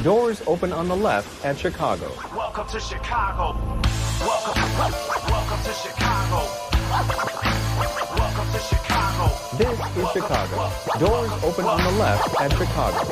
Doors open on the left at Chicago. Welcome to Chicago. Welcome to Chicago. Welcome to Chicago. This is Chicago. Doors open on the left at Chicago.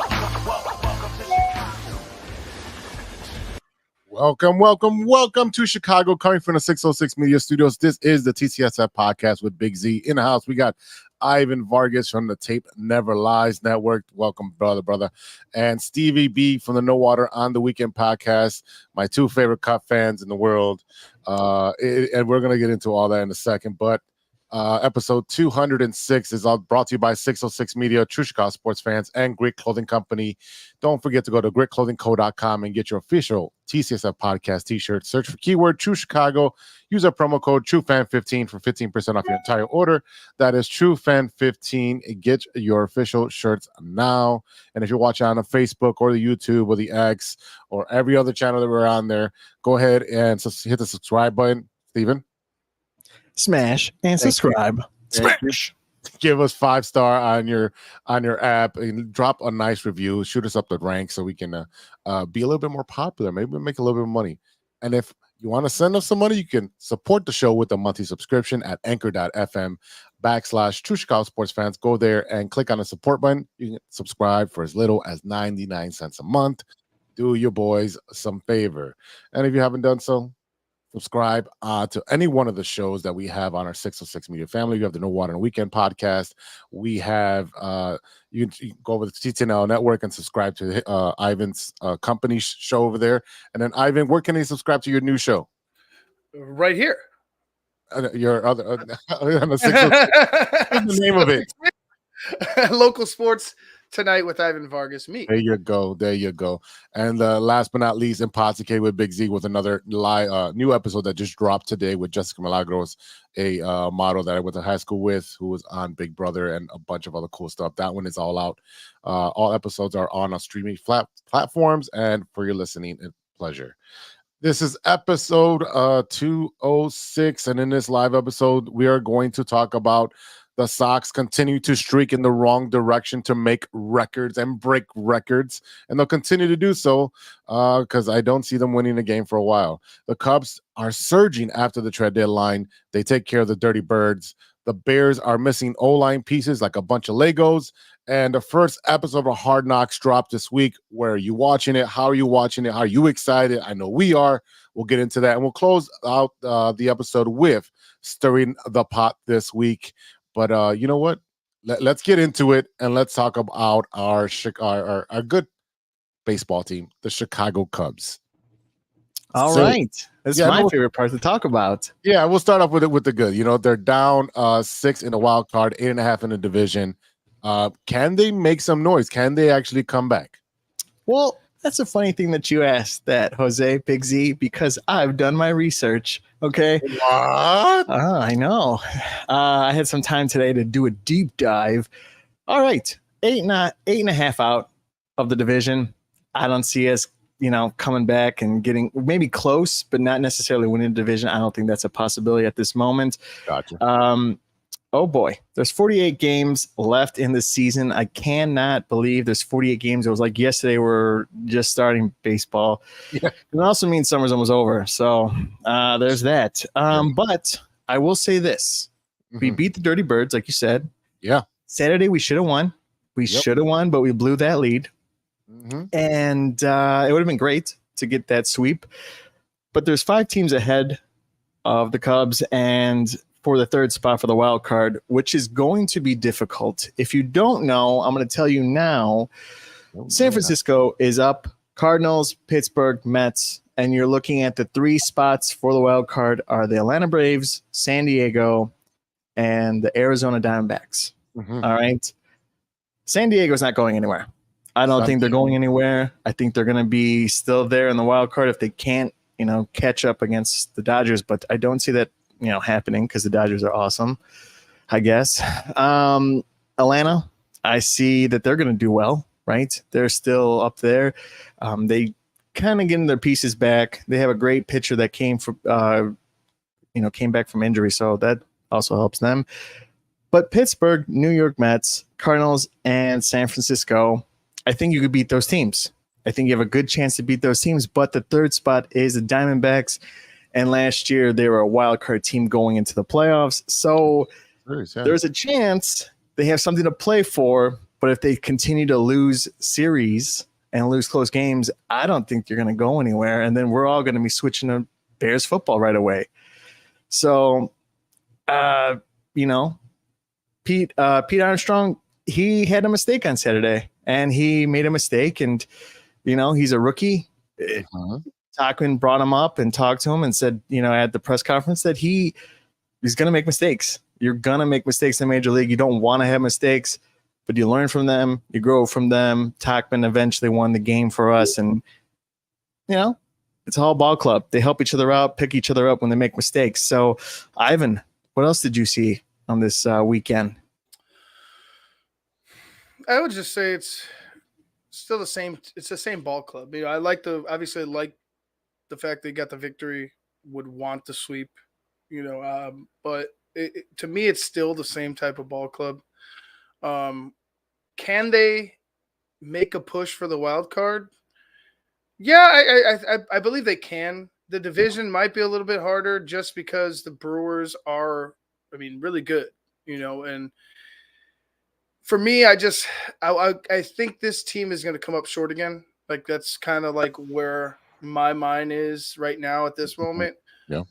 Welcome to Chicago, coming from the 606 Media Studios. This is the TCSF podcast with Big Z. In the house, we got Ivan Vargas from the Tape Never Lies Network. Welcome, brother. And Stevie B from the No Water on the Weekend podcast, my two favorite Cup fans in the world. And we're going to get into all that in a second. But episode 206 is all brought to you by 606 Media, True Chicago sports fans, and Grit Clothing Company. Don't forget to go to gritclothingco.com and get your official TCSF podcast t-shirt. Search for keyword True Chicago. Use our promo code TrueFan15 for 15% off your entire order. That is TrueFan15. Get your official shirts now. And if you're watching on the Facebook or the YouTube or the X or every other channel that we're on there, go ahead and hit the subscribe button. Steven? Smash and subscribe. Smash. Give us 5-star on your app and drop a nice review. Shoot us up the rank so we can be a little bit more popular. Maybe make a little bit of money. And if you want to send us some money, you can support the show with a monthly subscription at anchor.fm/True Chicago Sports Fans. Go there and click on the support button. You can subscribe for as little as 99 cents a month. Do your boys some favor. And if you haven't done so, subscribe to any one of the shows that we have on our 606 Media family. You have the No Water on the Weekend podcast. We have you can go over to the TTNL network and subscribe to Ivan's company show over there. And then Ivan, where can they subscribe to your new show? Right here. Your other on the 606. What's the name of it? Local Sports Tonight with Ivan Vargas. Me. There you go. And last but not least, Impossible with Big Z with another new episode that just dropped today with Jessica Milagros, a model that I went to high school with, who was on Big Brother and a bunch of other cool stuff. That one is all out. All episodes are on our streaming platforms, and for your listening pleasure. This is episode 206, and in this live episode, we are going to talk about the Sox continue to streak in the wrong direction to make records and break records, and they'll continue to do so because I don't see them winning a game for a while. The Cubs are surging after the trade deadline. They take care of the dirty birds. The Bears are missing O-line pieces like a bunch of Legos. And the first episode of Hard Knocks dropped this week. Where are you watching it? How are you watching it? Are you excited? I know we are. We'll get into that. And we'll close out the episode with Stirring the Pot this week. But you know what? Let's get into it, and let's talk about our good baseball team, the Chicago Cubs. All right. That's my favorite part to talk about. Yeah, we'll start off with the good. You know, they're down 6 in the wild card, 8.5 in the division. Can they make some noise? Can they actually come back? Well, that's a funny thing that you asked that, Jose, Big Z, because I've done my research. Okay. What? I know. I had some time today to do a deep dive. All right. 8.5 out of the division. I don't see us, coming back and getting maybe close, but not necessarily winning the division. I don't think that's a possibility at this moment. Gotcha. Oh boy, there's 48 games left in the season. I cannot believe there's 48 games. It was like yesterday we're just starting baseball. Yeah. It also means summer's almost over. So there's that. But I will say this. We beat the Dirty Birds, like you said. Yeah. Saturday we should have won. We should have won, but we blew that lead. And it would have been great to get that sweep. But there's 5 teams ahead of the Cubs and for the third spot for the wild card, which is going to be difficult. If you don't know, I'm going to tell you now. San Francisco is up. Cardinals, Pittsburgh, Mets, and you're looking at the 3 spots for the wild card are the Atlanta Braves, San Diego, and the Arizona Diamondbacks. All right. San Diego's not going anywhere. I don't think they're going anywhere. I think they're going to be still there in the wild card if they can't, catch up against the Dodgers, but I don't see that happening because the Dodgers are awesome, I guess. Atlanta, I see that they're going to do well, right? They're still up there. They kind of getting their pieces back. They have a great pitcher that came back from injury, so that also helps them. But Pittsburgh, New York Mets, Cardinals, and San Francisco, I think you could beat those teams. I think you have a good chance to beat those teams. But the third spot is the Diamondbacks. And last year, they were a wild card team going into the playoffs. So there's a chance they have something to play for. But if they continue to lose series and lose close games, I don't think you're going to go anywhere. And then we're all going to be switching to Bears football right away. So, Pete Armstrong, he had a mistake on Saturday, and he made a mistake. And, he's a rookie. Tachman brought him up and talked to him and said, at the press conference that he's going to make mistakes. You're going to make mistakes in Major League. You don't want to have mistakes, but you learn from them. You grow from them. Tachman eventually won the game for us. And, it's all ball club. They help each other out, pick each other up when they make mistakes. So, Ivan, what else did you see on this weekend? I would just say it's still the same. It's the same ball club. I obviously like the fact they got the victory, would want the sweep, but to me, it's still the same type of ball club. Can they make a push for the wild card? Yeah, I believe they can. The division might be a little bit harder just because the Brewers are, really good, and for me, I think this team is going to come up short again. Like, that's kind of like where my mind is right now at this moment. Yeah.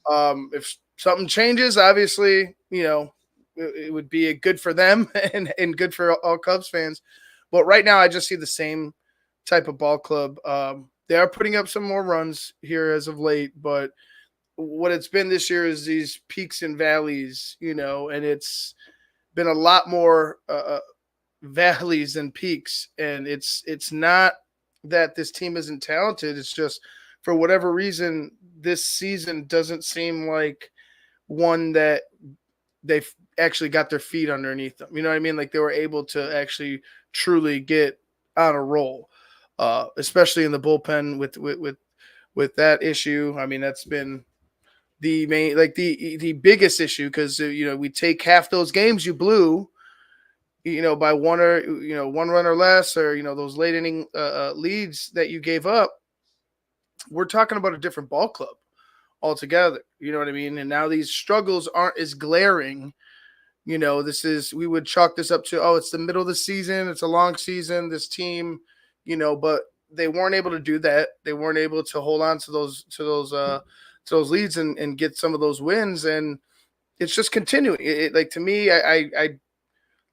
If something changes, obviously, it would be good for them and good for all Cubs fans. But right now, I just see the same type of ball club. They are putting up some more runs here as of late, but what it's been this year is these peaks and valleys, and it's been a lot more valleys than peaks. And it's not that this team isn't talented. It's just for whatever reason, this season doesn't seem like one that they've actually got their feet underneath them. You know what I mean? Like, they were able to actually truly get on a roll. Especially in the bullpen with that issue. That's been the main, the biggest issue, because we take half those games you blew, by one run or less, or those late inning leads that you gave up. We're talking about a different ball club altogether. You know what I mean? And now these struggles aren't as glaring. We would chalk this up to, it's the middle of the season, it's a long season, this team. But they weren't able to do that. They weren't able to hold on to those leads and get some of those wins. And it's just continuing. To me, I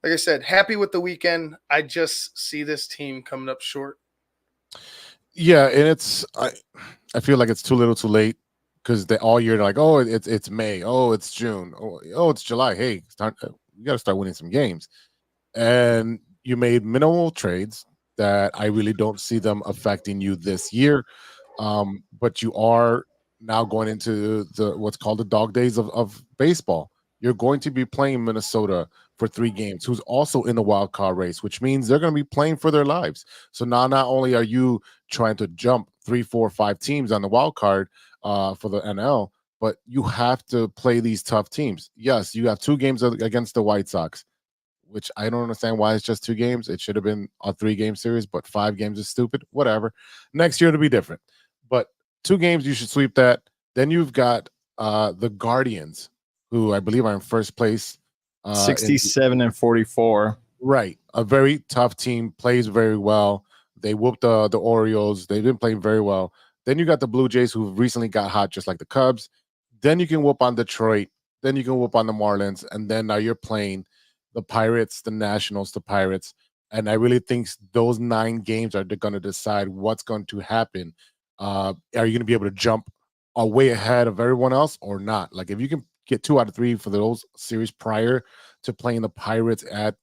like I said, happy with the weekend. I just see this team coming up short. Yeah, and I feel like it's too little, too late, because all year they're like, oh, it's May, oh, it's June, oh, it's July. Hey, you got to start winning some games, and you made minimal trades that I really don't see them affecting you this year. But you are now going into what's called the dog days of baseball. You're going to be playing Minnesota for 3 games, who's also in the wild card race, which means they're going to be playing for their lives. So now not only are you trying to jump 3, 4, 5 teams on the wild card for the NL, but you have to play these tough teams. Yes, you have 2 games against the White Sox, which I don't understand why it's just 2 games. It should have been a 3-game series, but 5 games is stupid. Whatever. Next year it'll be different. But 2 games, you should sweep that. Then you've got the Guardians, who I believe are in first place. 67 and 44. Right. A very tough team, plays very well. They whooped the Orioles. They've been playing very well. Then you got the Blue Jays, who recently got hot, just like the Cubs. Then you can whoop on Detroit. Then you can whoop on the Marlins. And then now you're playing the Pirates, the Nationals, the Pirates. And I really think those 9 games are going to decide what's going to happen. Are you going to be able to jump way ahead of everyone else or not? Like, if you can get 2 out of 3 for those series prior to playing the Pirates at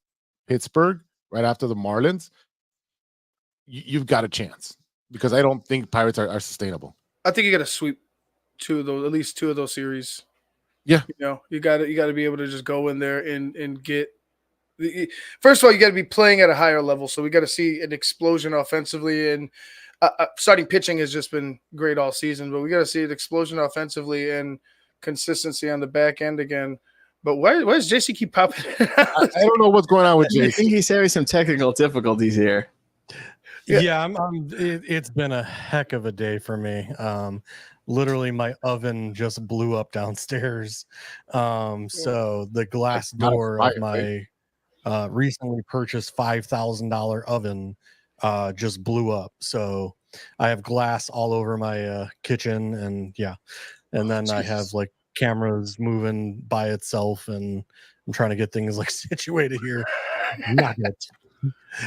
Pittsburgh right after the Marlins, you've got a chance, because I don't think Pirates are sustainable. I think you got to sweep at least 2 of those series. Yeah. You got to be able to just go in there and get. First of all, you got to be playing at a higher level. So we got to see an explosion offensively, and starting pitching has just been great all season, but we got to see an explosion offensively and consistency on the back end again. But why does JC keep popping? I don't know what's going on with JC. I think he's having some technical difficulties here. Yeah, it's been a heck of a day for me. Literally, my oven just blew up downstairs. So the glass door of my recently purchased $5,000 oven just blew up. So I have glass all over my kitchen, and then I have like cameras moving by itself, and I'm trying to get things like situated here. Not yet.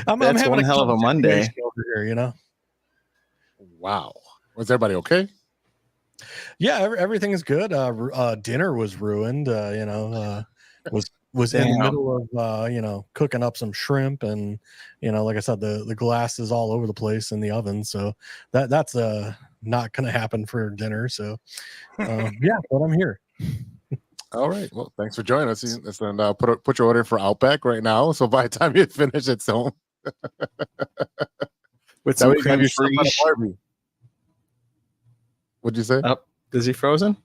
I'm having one hell of a Monday over here, you know. Wow. Was everybody okay? Yeah, everything is good. Dinner was ruined. Was in the middle of cooking up some shrimp, and like I said, the glass is all over the place in the oven. So that's not going to happen for dinner. So yeah, but I'm here. All right. Well, thanks for joining us. And put your order in for Outback right now. So by the time you finish, it's home. With some cream fraiche. What'd you say? Oh, is he frozen?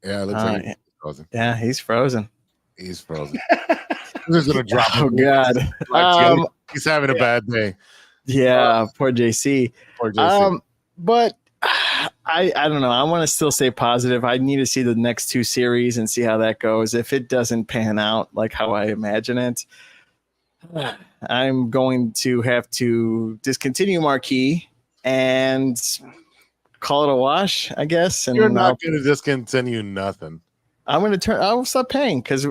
Yeah, it looks like he's frozen. Yeah, he's frozen. He's frozen. He's gonna drop. Oh God. He's having a bad day. Yeah, poor JC. Poor JC. But I don't know. I want to still stay positive. I need to see the next two series and see how that goes. If it doesn't pan out like how I imagine it, I'm going to have to discontinue Marquee and call it a wash, I guess. And you're not going to discontinue nothing. I'll stop paying because,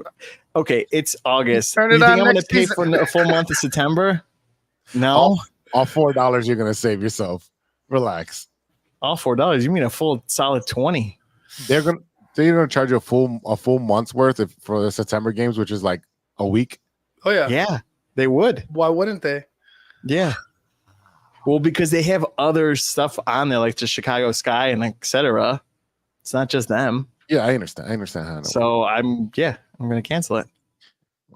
okay, it's August. Turn You it think on I'm going to next pay season. for a full month of September? No. All $4 you're going to save yourself. Relax. All $4. You mean a full solid 20? They're gonna charge you a full month's worth for the September games, which is like a week. Oh yeah. Yeah, they would. Why wouldn't they? Yeah. Well, because they have other stuff on there, like the Chicago Sky and etc. It's not just them. Yeah, I understand how. So I'm gonna cancel it.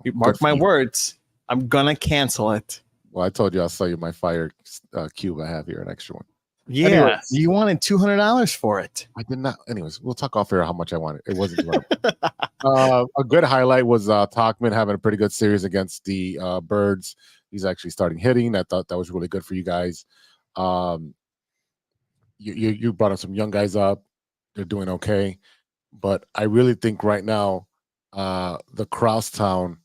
You mark my words. I'm gonna cancel it. Well, I told you I'll sell you my Fire cube. I have here, an extra one. Yeah, anyways, you wanted $200 for it. I did not. Anyways, we'll talk off air how much I wanted. It wasn't a good highlight was Tachman having a pretty good series against the Birds. He's actually starting hitting. I thought that was really good for you guys. You brought up some young guys up. They're doing okay. But I really think right now the Crosstown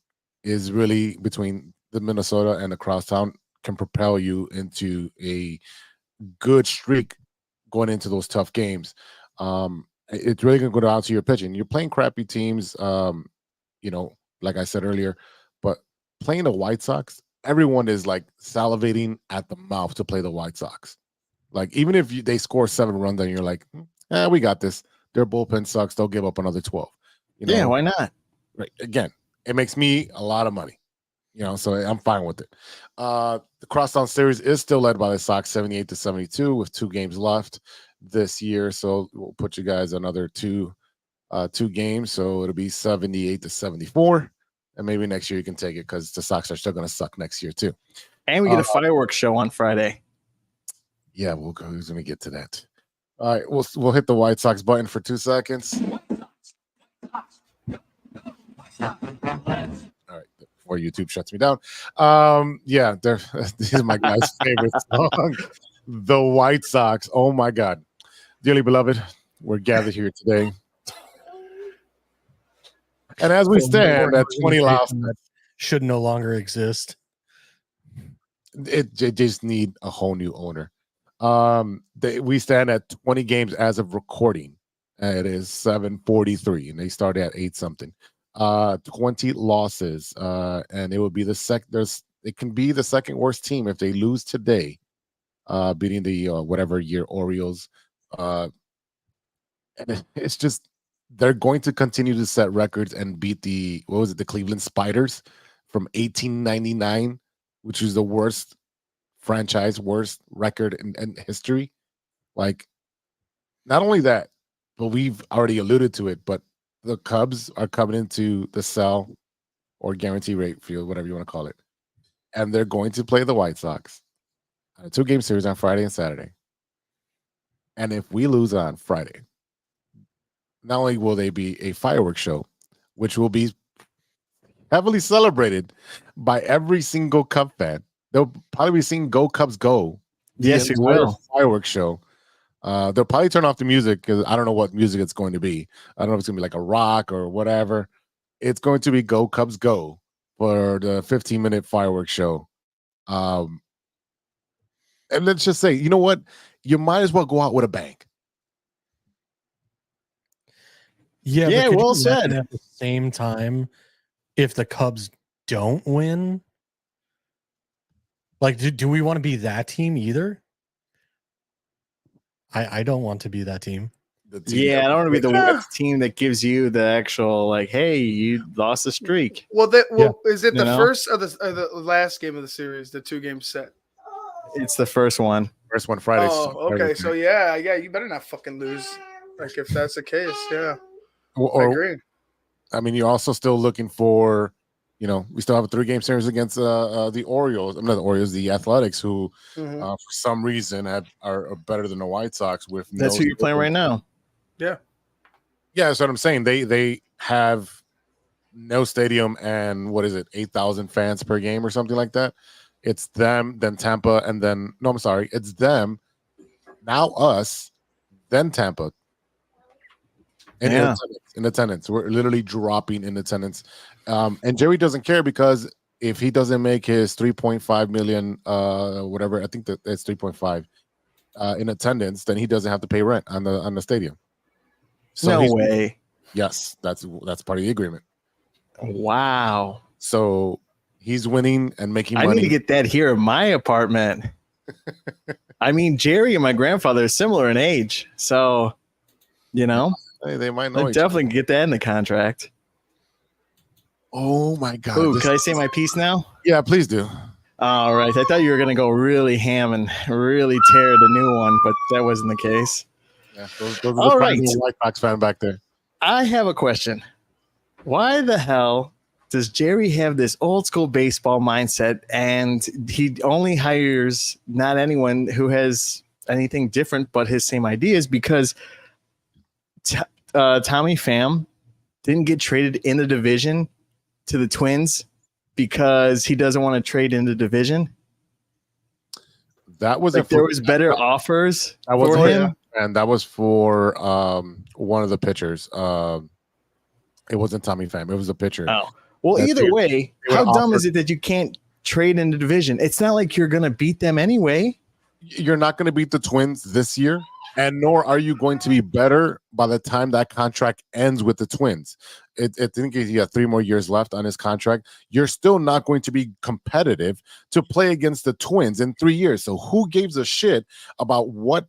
is really between the Minnesota and the Crosstown can propel you into a good streak going into those tough games. It's really going to go down to your pitching. You're playing crappy teams, like I said earlier, but playing the White Sox, everyone is like salivating at the mouth to play the White Sox. Like, even if they score 7 runs, then you're like, we got this. Their bullpen sucks. They'll give up another 12. Yeah, why not? Right. Again, it makes me a lot of money. So I'm fine with it. The Crosstown series is still led by the Sox 78-72 with 2 games left this year. So we'll put you guys another two games. So it'll be 78-74. And maybe next year you can take it because the Sox are still going to suck next year too. And we get a fireworks show on Friday. Yeah, we'll go. Who's going to get to that? All right, we'll hit the White Sox button for 2 seconds. All right, before YouTube shuts me down. This is my guy's favorite song, The White Sox. Oh my God. Dearly beloved, we're gathered here today. And as we stand at 20 laps, should no longer exist. They just need a whole new owner. We stand at 20 games as of recording. It is 7:43, and they started at 8-something. 20 losses, and it would be it can be the second worst team if they lose today, beating the whatever year Orioles. And it's just they're going to continue to set records and beat the Cleveland Spiders from 1899, which is the worst record in history. Like, not only that, but we've already alluded to it, but the Cubs are coming into the sell or guarantee rate field, whatever you want to call it. And they're going to play the White Sox on a 2-game series on Friday and Saturday. And if we lose on Friday, not only will they be a fireworks show, which will be heavily celebrated by every single Cub fan, they'll probably be seeing "Go Cubs Go." Yes, we entire will. fireworks show. They'll probably turn off the music because I don't know what music it's going to be. I don't know if it's going to be like a rock or whatever. It's going to be "Go Cubs Go" for the 15-minute fireworks show. And let's just say, you know what? You might as well go out with a bang. Yeah, Yeah, but could well you imagine said. at the same time, if the Cubs don't win, like, do we want to be that team either? I don't want to be that team. The team Yeah, that- I don't want to be the Yeah. worst team that gives you the actual like, hey, you lost the streak. Well, is it You the know? first or the last game of the series, the 2-game set? It's the first one. First one Friday. Oh, okay. So yeah, you better not fucking lose. Like if that's the case, yeah, I or agree. I mean, you're also still looking for, we still have a 3-game series against the Orioles. I'm not the Orioles, the Athletics, who Mhm. for some reason are better than the White Sox with. That's who you're playing right now. Yeah. Yeah, that's what I'm saying. They have no stadium and what is it, 8,000 fans per game or something like that. It's them, then Tampa, and then no, I'm sorry, it's them, now us, then Tampa. In attendance, we're literally dropping in attendance, and Jerry doesn't care because if he doesn't make his 3.5 million, whatever, I think that's 3.5 in attendance, then he doesn't have to pay rent on the stadium. So No way. Yes, that's part of the agreement. Wow. So he's winning and making I money. need to get that here in my apartment. I mean, Jerry and my grandfather are similar in age. So, Hey, they might know. I definitely get that in the contract. Oh my God! Ooh, can I say my piece now? Yeah, please do. All right. I thought you were going to go really ham and really tear the new one, but that wasn't the case. Yeah, those are All the right. White Sox fan back there. I have a question. Why the hell does Jerry have this old school baseball mindset and he only hires not anyone who has anything different but his same ideas? Because Tommy Pham didn't get traded in the division to the Twins because he doesn't want to trade in the division. That was Like there was better offers for him. and that was for one of the pitchers. It wasn't Tommy Pham. It was a pitcher. Oh. Well, That's either weird. way, They how were dumb offered- is it that you can't trade in the division? It's not like you're going to beat them anyway. You're not going to beat the Twins this year, and nor are you going to be better by the time that contract ends with the Twins. I think he got 3 more years left on his contract. You're still not going to be competitive to play against the Twins in 3 years. So who gives a shit about what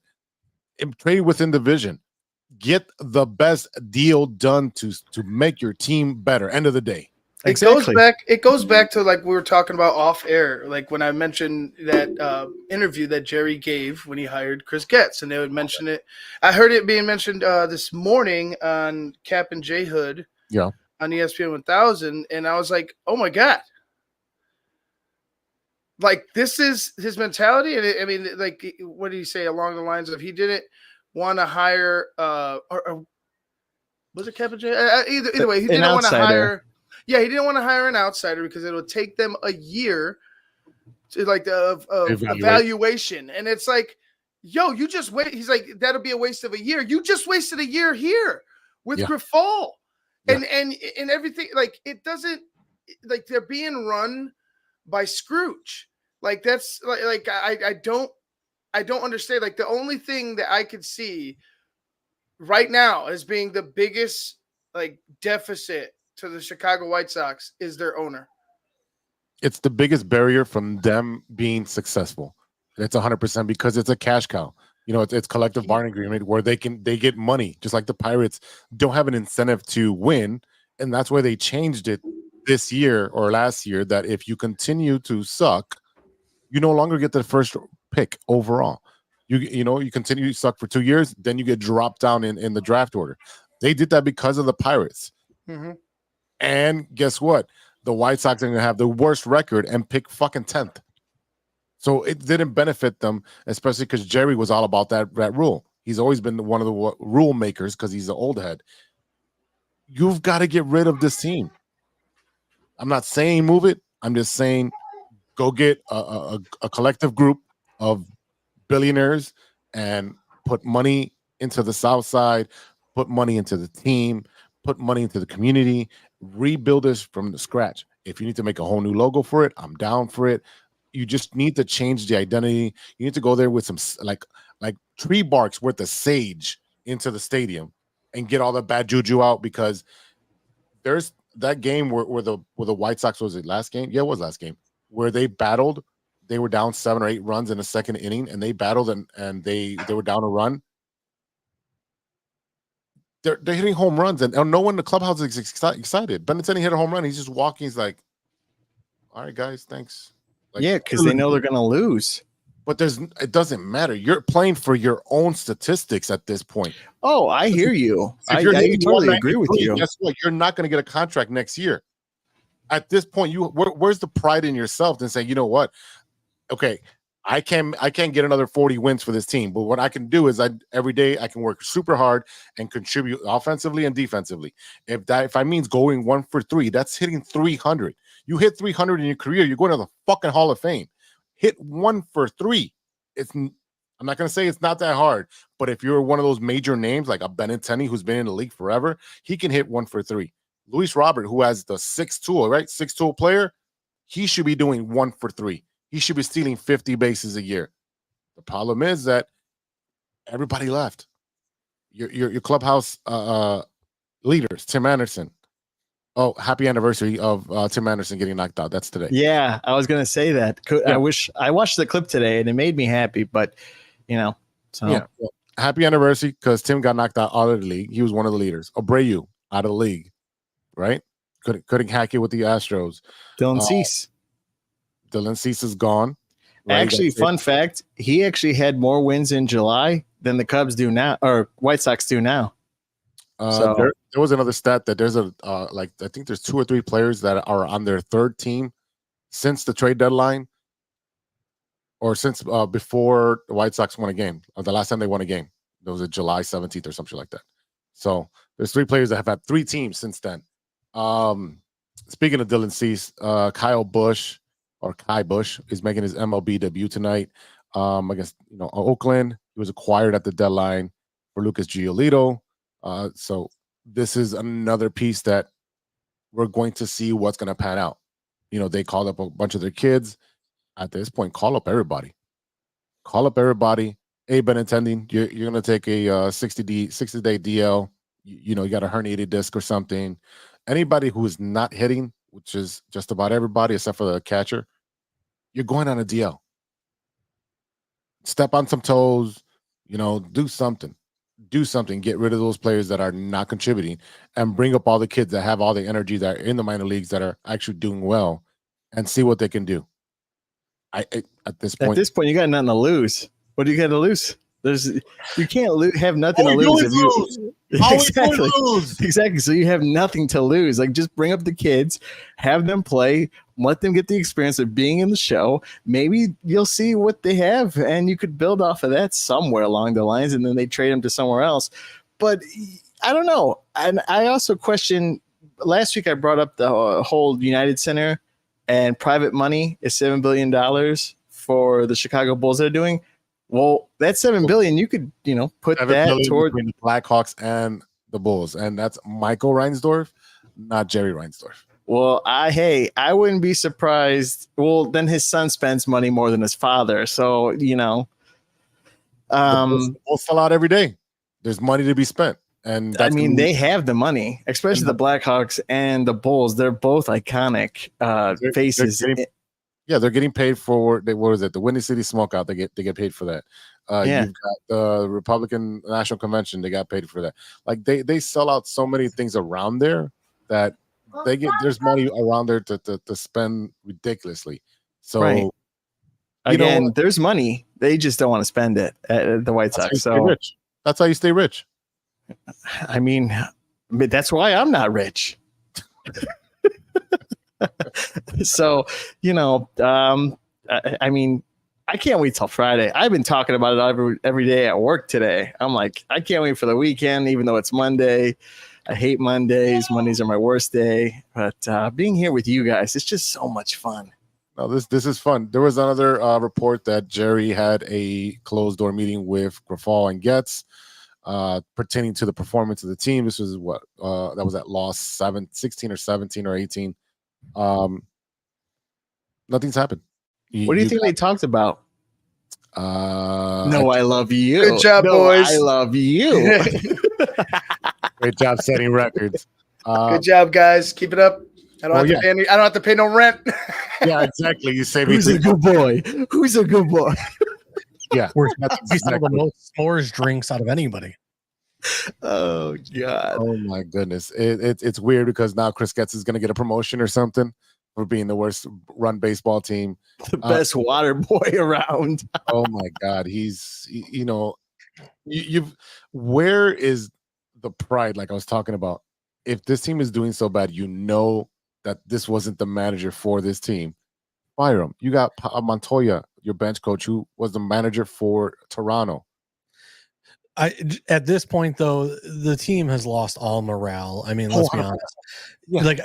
trade within division? Get the best deal done to make your team better. End of the day. It goes back to like we were talking about off air, like when I mentioned that interview that Jerry gave when he hired Chris Getz, and they would mention it. I heard it being mentioned this morning on Cap and J Hood, on ESPN 1000, and I was like, oh my God, like this is his mentality. And I mean, like, what did he say along the lines of he didn't want to hire or was it Cap and J? Either way, he didn't want to hire. Yeah, he didn't want to hire an outsider because it would take them a year to like the evaluation. And it's like, yo, you just wait. He's like, that'll be a waste of a year. You just wasted a year here with Grifol and everything. Like it doesn't like they're being run by Scrooge. Like that's like I don't understand. Like the only thing that I could see right now as being the biggest like deficit to the Chicago White Sox is their owner. It's the biggest barrier from them being successful. It's 100% because it's a cash cow. It's collective bargaining agreement where they get money, just like the Pirates don't have an incentive to win. And that's why they changed it this year or last year, that if you continue to suck, you no longer get the first pick overall. You continue to suck for 2 years, then you get dropped down in the draft order. They did that because of the Pirates. Mm-hmm. And guess what? The White Sox are going to have the worst record and pick fucking 10th. So it didn't benefit them, especially because Jerry was all about that rule. He's always been one of the rule makers because he's the old head. You've got to get rid of this team. I'm not saying move it. I'm just saying Go get a collective group of billionaires and put money into the South Side, put money into the team, put money into the community, rebuild this from the scratch. If you need to make a whole new logo for it, I'm down for it. You just need to change the identity. You need to go there with some like tree barks worth of sage into the stadium and get all the bad juju out, because there's that game where the White Sox, was it last game? Yeah, it was last game, where they battled. They were down 7 or 8 runs in the second inning, and they battled and they were down a run. They're hitting home runs, and no one in the clubhouse is excited. Benintendi hit a home run. He's just walking. He's like, "All right, guys, thanks." Like, yeah, because they know they're going to lose. But it doesn't matter. You're playing for your own statistics at this point. Oh, I hear you. I totally agree with you. Guess what? You're not going to get a contract next year. At this point, where's the pride in yourself and say, you know what? Okay, I can't get another 40 wins for this team, but what I can do is every day I can work super hard and contribute offensively and defensively. If I means going 1 for 3, that's hitting 300. You hit 300 in your career, you're going to the fucking Hall of Fame. Hit 1 for 3. I'm not going to say it's not that hard, but if you're one of those major names like a Benintendi who's been in the league forever, he can hit 1 for 3. Luis Robert, who has the 6-tool, right? 6-tool player, he should be doing 1 for 3. He should be stealing 50 bases a year. The problem is that everybody left. Your clubhouse leaders, Tim Anderson. Oh, happy anniversary of Tim Anderson getting knocked out. That's today. Yeah, I was going to say that. Yeah. I watched the clip today and it made me happy, but so yeah. Well, happy anniversary, because Tim got knocked out of the league. He was one of the leaders. Abreu out of the league, right? Couldn't hack it with the Astros. Dylan Cease. Dylan Cease is gone. Right? Actually, fun fact, he actually had more wins in July than the Cubs do now, or White Sox do now. So there was another stat that there's I think there's 2 or 3 players that are on their 3rd team since the trade deadline, or since before the White Sox won a game. The last time they won a game, it was July 17th or something like that. So there's 3 players that have had 3 teams since then. Speaking of Dylan Cease, Kai Bush is making his MLB debut tonight against Oakland. He was acquired at the deadline for Lucas Giolito. So this is another piece that we're going to see what's going to pan out. They called up a bunch of their kids. At this point, call up everybody. Hey, Benintendi, you're going to take a 60-day DL. You got a herniated disc or something. Anybody who is not hitting, which is just about everybody except for the catcher, you're going on a DL. Step on some toes, do something. Get rid of those players that are not contributing and bring up all the kids that have all the energy that are in the minor leagues that are actually doing well, and see what they can do. At this point, you got nothing to lose. What do you got to lose? You can't have nothing to lose. Exactly. So you have nothing to lose. Like, just bring up the kids, have them play, let them get the experience of being in the show. Maybe you'll see what they have, and you could build off of that somewhere along the lines, and then they trade them to somewhere else. But I don't know. And I also question. Last week I brought up the whole United Center and private money is $7 billion for the Chicago Bulls they're doing. Well, that $7 billion, you could, put that toward Well, I wouldn't be surprised. Well, then his son spends money more than his father, so the Bulls sell out every day. There's money to be spent, and they have the money, especially the Blackhawks and the Bulls. They're both iconic faces. They're getting paid for what was it? The Windy City Smokeout. They get paid for that. You've got the Republican National Convention. They got paid for that. Like they sell out so many things around there that there's money around there to spend ridiculously. So right. Again, there's money. They just don't want to spend it at the White Sox. So that's how you stay rich. I mean, that's why I'm not rich. So, I mean, I can't wait till Friday. I've been talking about it every day at work today. I'm like, I can't wait for the weekend, even though it's Monday. I hate Mondays. Mondays are my worst day. But being here with you guys, it's just so much fun. No, this is fun. There was another report that Jerry had a closed door meeting with Grafal and Getz pertaining to the performance of the team. This was what that was at loss 16 or 17 or 18. Nothing's happened. What do you think they talked about? No, I love you. Good job, boys. I love you. Great job setting records. Good job, guys. Keep it up. I don't have to pay no rent. Yeah, exactly. You save me. Who's a good boy? Who's a good boy? Yeah, We sell the most s'mores drinks out of anybody. Oh God! Oh my goodness! It's weird because now Chris Getz is going to get a promotion or something for being the worst run baseball team, The best water boy around. Oh my God, where is the pride? Like I was talking about, if this team is doing so bad, that this wasn't the manager for this team. Fire him. You got Montoya, your bench coach, who was the manager for Toronto. At this point, though, the team has lost all morale. I mean, let's be honest. Yeah. Like,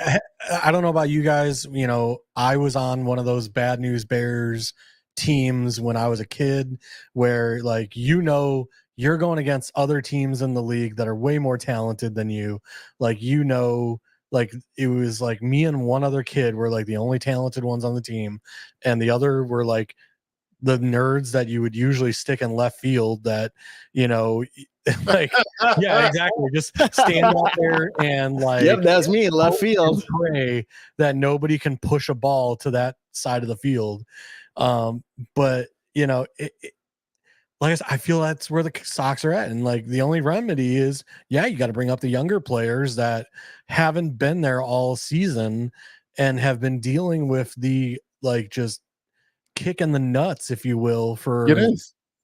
I don't know about you guys. I was on one of those Bad News Bears teams when I was a kid where, like, you're going against other teams in the league that are way more talented than you. Like, like it was like me and one other kid were like the only talented ones on the team, and the other were like the nerds that you would usually stick in left field that, like, yeah, exactly. Just stand out there and like, yep, that's me in left field. Pray that nobody can push a ball to that side of the field. But like I said, I feel that's where the Sox are at. And like the only remedy is, you got to bring up the younger players that haven't been there all season and have been dealing with the, like, just kick in the nuts, if you will, for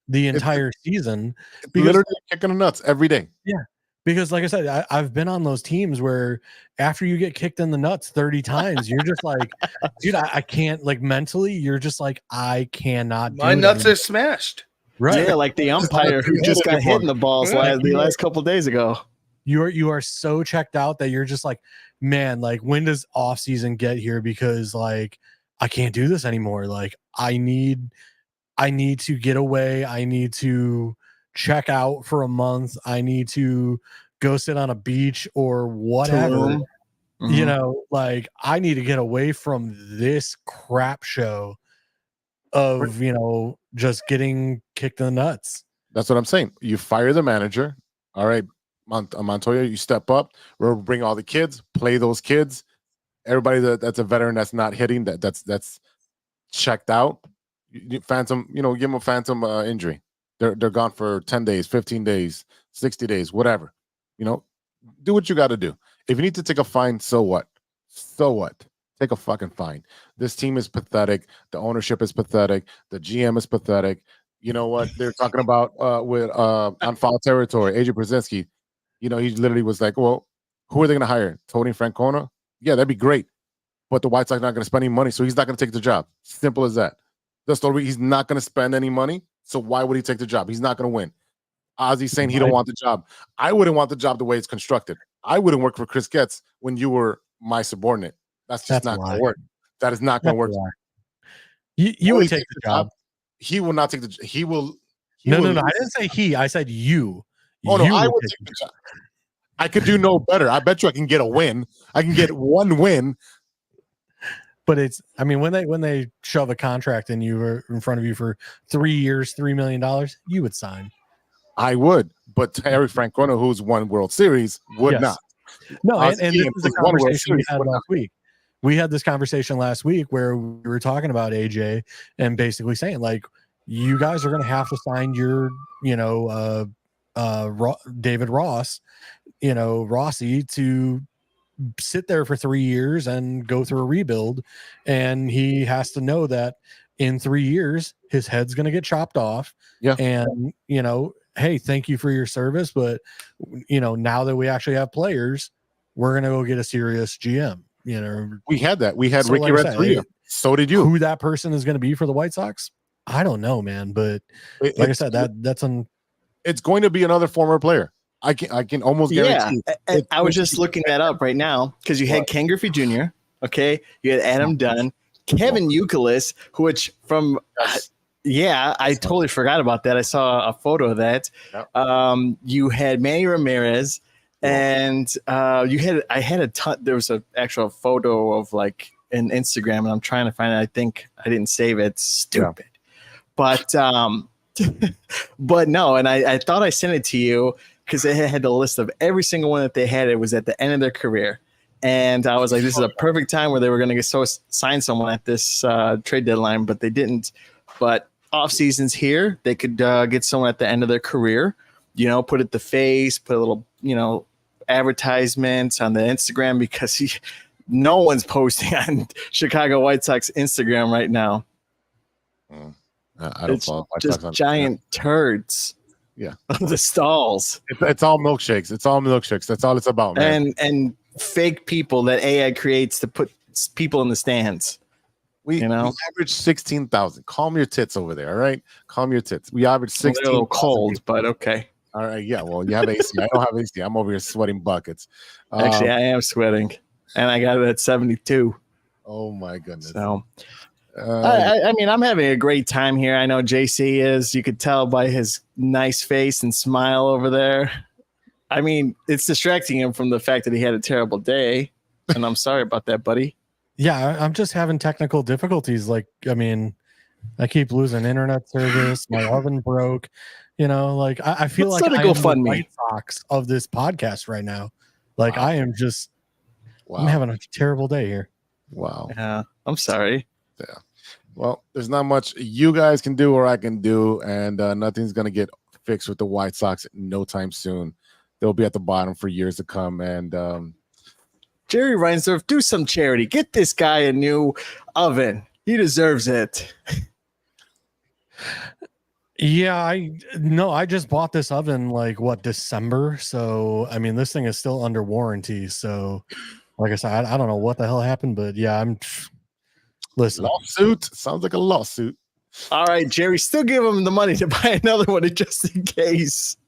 the entire season. Because literally kicking the nuts every day. Yeah. Because like I said, I've been on those teams where after you get kicked in the nuts 30 times, you're just like, dude, I can't, like, mentally, you're just like, I cannot. My nuts are smashed. Right. Yeah, like the umpire who just got hit in the balls the last couple of days ago. You are so checked out that you're just like, man, like, when does off season get here? Because like, I can't do this anymore. Like, I need to get away. I need to check out for a month. I need to go sit on a beach or whatever. Mm-hmm. Like, I need to get away from this crap show of, just getting kicked in the nuts. That's what I'm saying. You fire the manager. All right, Montoya, you step up. We'll bring all the kids, play those kids. Everybody that's a veteran that's not hitting, that's checked out. Phantom, give them a phantom injury. They're gone for 10 days, 15 days, 60 days, whatever. Do what you got to do. If you need to take a fine, so what? So what? Take a fucking fine. This team is pathetic. The ownership is pathetic. The GM is pathetic. You know what they're talking about with on foul territory? AJ Brzezinski. He literally was like, well, who are they going to hire? Tony Francona? Yeah, that'd be great. But the White Sox are not going to spend any money, so he's not going to take the job. Simple as that. The story, he's not going to spend any money, so why would he take the job? He's not going to win. Ozzy's saying he don't want the job. I wouldn't want the job the way it's constructed. I wouldn't work for Chris Getz when you were my subordinate. That's not going to work. That is not going to work. You would take the job. He will not take the job. He will. No. I didn't say he. I said you. Oh, no, I would take the job. I could do no better. I bet you I can get a win. I can get one win. But when they shove a contract in front of you for 3 years, $3 million, you would sign. I would, but Terry Francona, who's won World Series, would not. No, and this is a conversation we had last week. We had this conversation last week where we were talking about AJ and basically saying, like, you guys are going to have to sign your, David Ross, Rossi, to sit there for 3 years and go through a rebuild. And he has to know that in 3 years, his head's going to get chopped off. Yeah. And, hey, thank you for your service. But, now that we actually have players, we're going to go get a serious GM. We had that. We had Ricky Renteria. So did you. Who that person is going to be for the White Sox? I don't know, man. But like I said, it's going to be another former player. I can almost guarantee. Yeah, I was just looking that up right now because you had Ken Griffey Jr. Okay, you had Adam Dunn, Kevin Youkilis, which from I totally forgot about that. I saw a photo of that. Yep. You had Manny Ramirez, and I had a ton. There was an actual photo of like an Instagram, and I'm trying to find it. I think I didn't save it. Stupid, but but no. And I thought I sent it to you because it had the list of every single one that they had. It was at the end of their career. And I was like, this is a perfect time where they were going to sign someone at this trade deadline, but they didn't. But off seasons here, they could get someone at the end of their career, put it the face, put a little, advertisements on the Instagram because no one's posting on Chicago White Sox Instagram right now. I don't follow White just Sox on giant turds. Yeah. Of the stalls. It's all milkshakes. It's all milkshakes. That's all it's about, man. And fake people that AI creates to put people in the stands. We average 16,000. Calm your tits over there, all right? Calm your tits. We average 16. A little cold, but okay. All right, yeah. Well, you have AC. I don't have AC. I'm over here sweating buckets. Actually, I am sweating, and I got it at 72. Oh my goodness. So, I mean, I'm having a great time here. I know JC is. You could tell by his nice face and smile over there. I mean, it's distracting him from the fact that he had a terrible day, and I'm sorry about that, buddy. Yeah, I'm just having technical difficulties. Like, I mean, I keep losing internet service. My oven broke. I feel like I am the White Sox of this podcast right now. Like, wow. I'm having a terrible day here. Wow. Yeah, I'm sorry. Yeah. Well, there's not much you guys can do or I can do, and nothing's going to get fixed with the White Sox no time soon. They'll be at the bottom for years to come. And Jerry Reinsdorf, do some charity. Get this guy a new oven. He deserves it. Yeah, I just bought this oven December. So I mean, this thing is still under warranty. So like I said, I don't know what the hell happened, but yeah, listen. Lawsuit sounds like a lawsuit. All right, Jerry, still give him the money to buy another one just in case.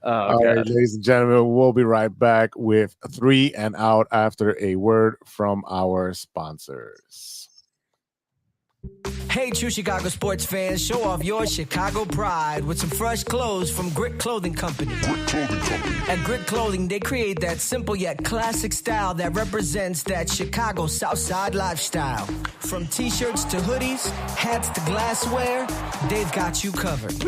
All right, ladies and gentlemen, we'll be right back with 3 and Out after a word from our sponsors. Hey, true Chicago sports fans, show off your Chicago pride with some fresh clothes from Grit Clothing Company. At Grit Clothing, they create that simple yet classic style that represents that Chicago Southside lifestyle. From t-shirts to hoodies, hats to glassware, they've got you covered.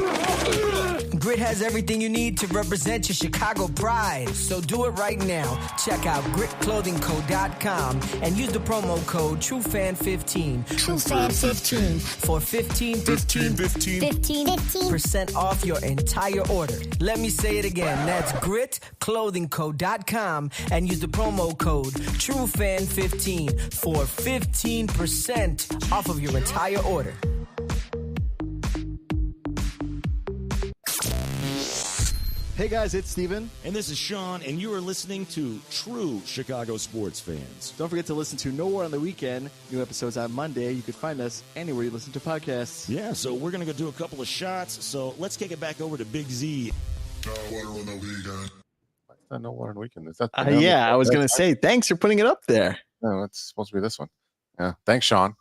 Grit has everything you need to represent your Chicago pride. So do it right now. Check out gritclothingco.com and use the promo code TrueFan15. TrueFan15 for 15% off your entire order. Let me say it again. That's gritclothingco.com and use the promo code TrueFan15 for 15% off of your entire order. Hey guys, it's Steven. And this is Sean, and you are listening to True Chicago Sports Fans. Don't forget to listen to No War on the Weekend. New episodes on Monday. You can find us anywhere you listen to podcasts. Yeah, so we're going to go do a couple of shots. So let's kick it back over to Big Z. No Water on the Weekend. No Water on the Weekend. Is that I was going to say, thanks for putting it up there. No, it's supposed to be this one. Yeah, thanks, Sean.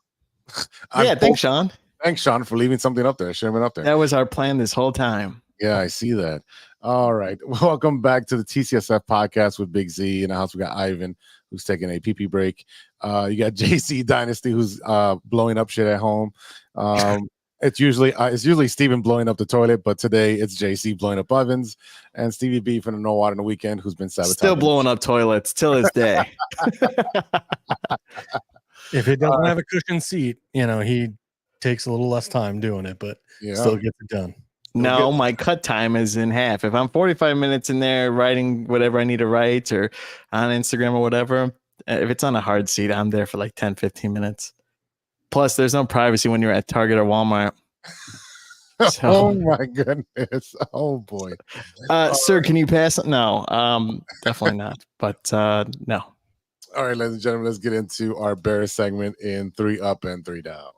Thanks, Sean. Thanks, Sean, for leaving something up there. Should have been up there. That was our plan this whole time. Yeah, I see that. All right. Welcome back to the TCSF podcast with Big Z. In the house, we got Ivan, who's taking a pee-pee break. You got JC Dynasty, who's blowing up shit at home. It's usually Steven blowing up the toilet, but today it's JC blowing up ovens, and Stevie B from the No Water on the Weekend, who's been sabotaging. Still blowing up toilets till this day. If it doesn't have a cushion seat, he takes a little less time doing it, but still gets it done. No, my cut time is in half. If I'm 45 minutes in there writing whatever I need to write or on Instagram or whatever, if it's on a hard seat, I'm there for like 10, 15 minutes. Plus, there's no privacy when you're at Target or Walmart. So, oh, my goodness. Oh, boy. Sir, can you pass? No, definitely not. But no. All right, ladies and gentlemen, let's get into our Bears segment in 3 Up and 3 Down.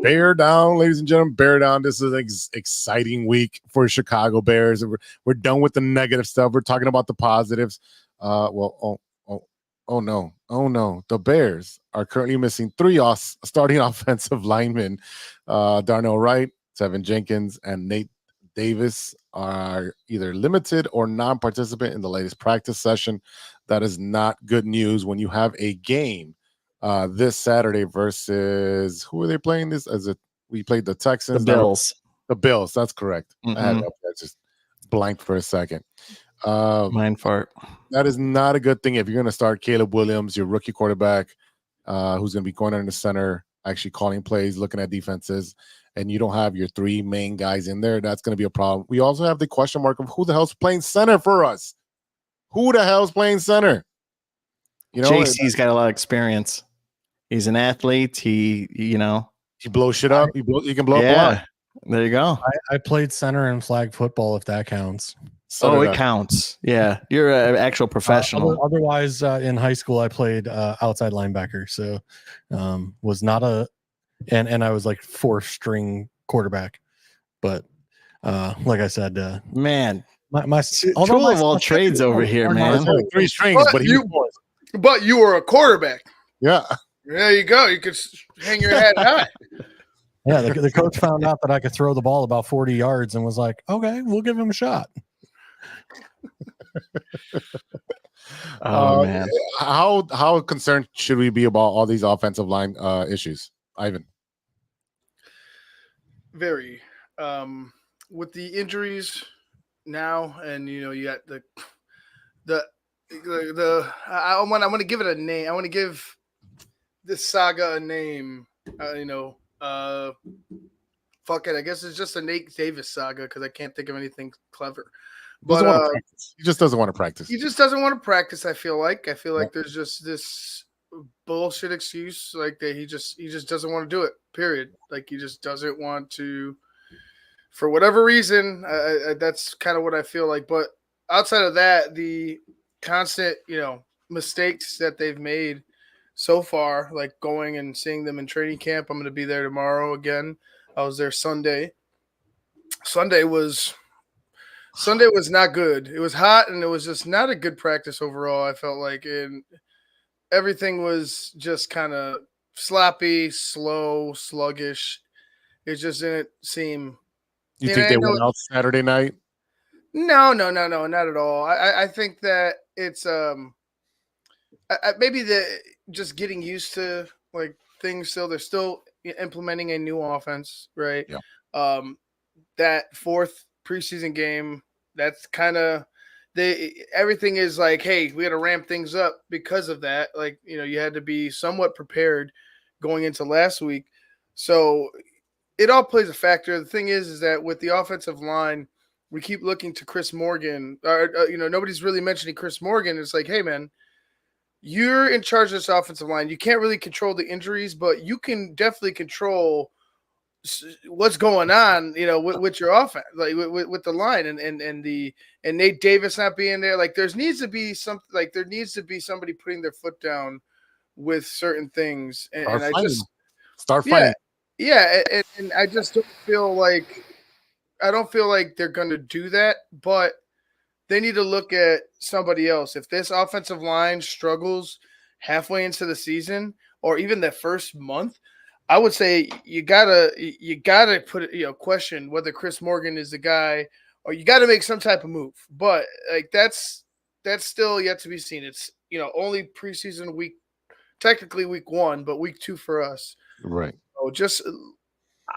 Bear down, ladies and gentlemen. Bear down. This is an exciting week for Chicago Bears. We're done with the negative stuff. We're talking about the positives. Oh no. The Bears are currently missing 3 starting offensive linemen. Darnell Wright, Tevin Jenkins, and Nate Davis are either limited or non-participant in the latest practice session. That is not good news when you have a game this Saturday versus who are they playing this? We played the Texans. The Bills. The Bills, that's correct. Mm-hmm. I just blanked for a second. Mind fart. That is not a good thing if you're going to start Caleb Williams, your rookie quarterback, who's going to be going under the center, actually calling plays, looking at defenses, and you don't have your 3 main guys in there. That's going to be a problem. We also have the question mark of who the hell's playing center for us? Who the hell's playing center? JC's got a lot of experience. He's an athlete. He blows shit up. He can blow up a lot. There you go. I played center in flag football, if that counts. It counts. Yeah, you're an actual professional. Otherwise, in high school, I played outside linebacker, so was not and I was like 4th string quarterback. But like I said, man, my tool of all trades over here, man. 3 strings, but you were a quarterback. Yeah. There you go. You could hang your head high. Yeah, the coach found out that I could throw the ball about 40 yards and was like, okay, we'll give him a shot. Man. How concerned should we be about all these offensive line issues, Ivan? Very. With the injuries now, and you got I want to give it a name. I want to give this saga a name. Fuck it. I guess it's just a Nate Davis saga because I can't think of anything clever. But he just doesn't want to practice. He just doesn't want to practice. I feel like there's just this bullshit excuse like that. He just doesn't want to do it. Period. Like he just doesn't want to, for whatever reason. That's kind of what I feel like. But outside of that, the constant mistakes that they've made so far, like going and seeing them in training camp. I'm going to be there tomorrow again. I was there Sunday. Sunday was not good. It was hot, and it was just not a good practice overall, I felt like. And everything was just kind of sloppy, slow, sluggish. It just didn't seem – You think they went out Saturday night? No, not at all. I think that it's maybe just getting used to like things. Still, they're still implementing a new offense, right? Yeah. That 4th preseason game, that's kind of everything is like, hey, we got to ramp things up because of that. Like, you had to be somewhat prepared going into last week. So it all plays a factor. The thing is that with the offensive line, we keep looking to Chris Morgan. Nobody's really mentioning Chris Morgan. It's like, hey, man, you're in charge of this offensive line. You can't really control the injuries, but you can definitely control what's going on, with your offense, like with the line and Nate Davis not being there. Like there needs to be somebody putting their foot down with certain things. And I just start fighting. Yeah. And I just don't feel like they're going to do that, but they need to look at somebody else. If this offensive line struggles halfway into the season or even the first month, I would say you gotta put it, question whether Chris Morgan is the guy, or you got to make some type of move. But like that's still yet to be seen. It's only preseason week, technically week 1, but week 2 for us. Right. So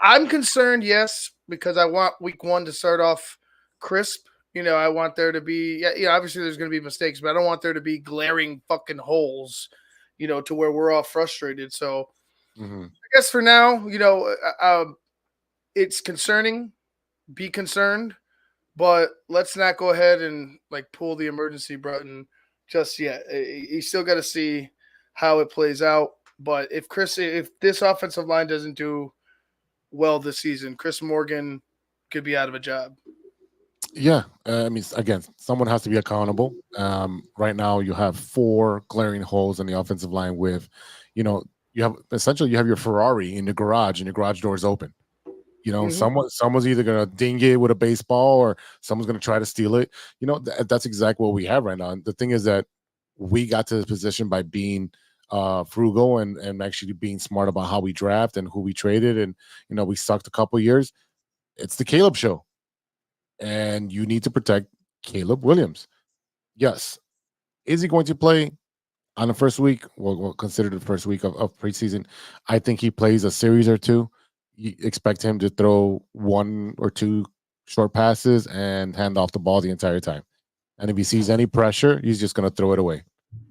I'm concerned, yes, because I want week 1 to start off crisp. I want there to be, obviously there's going to be mistakes, but I don't want there to be glaring fucking holes, to where we're all frustrated. So I guess for now, it's concerning. Be concerned, but let's not go ahead and like pull the emergency button just yet. You still got to see how it plays out. But if this offensive line doesn't do well this season, Chris Morgan could be out of a job. Yeah, again, someone has to be accountable. Right now, you have 4 glaring holes in the offensive line with, you you have your Ferrari in the garage, and your garage door is open. You know, someone's either gonna ding it with a baseball, or someone's gonna try to steal it. You know, that's exactly what we have right now. And the thing is that we got to this position by being frugal and actually being smart about how we draft and who we traded. And you know, we sucked a couple years. It's the Caleb show, and you need to protect Caleb Williams. Yes, is he going to play on the first week? We'll consider the first week of preseason. I think he plays a series or two. You expect him to throw 1 or 2 short passes and hand off the ball the entire time. And if he sees any pressure, he's just going to throw it away.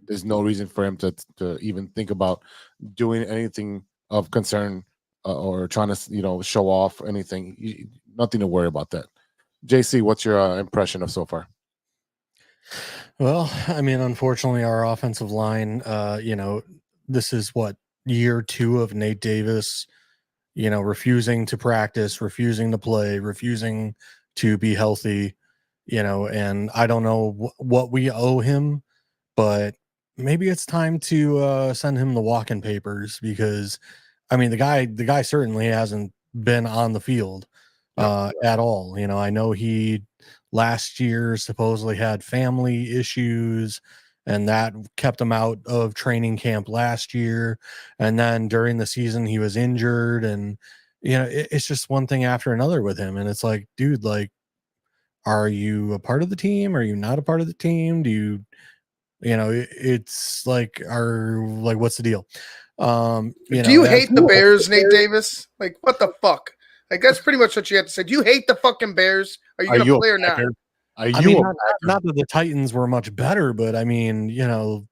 There's no reason for him to even think about doing anything of concern or trying to, you know, show off or anything. Nothing to worry about that. JC, what's your impression of so far? Well, I mean, unfortunately, our offensive line, you know, this is what, year 2 of Nate Davis, you know, refusing to practice, refusing to play, refusing to be healthy, you know, and I don't know what we owe him, but maybe it's time to send him the walk-in papers, because, I mean, the guy certainly hasn't been on the field at all. You know, I know he last year supposedly had family issues, and that kept him out of training camp last year. And then during the season, he was injured, and you know, it's just one thing after another with him. And it's like, dude, like, are you a part of the team? Are you not a part of the team? Do you, you know, it's like, what's the deal? Do you hate the Bears, Nate Davis? Like, what the fuck? Like, that's pretty much what you have to say. Do you hate the fucking Bears? Are you going to play or not? I mean, not that the Titans were much better, but I mean, you know,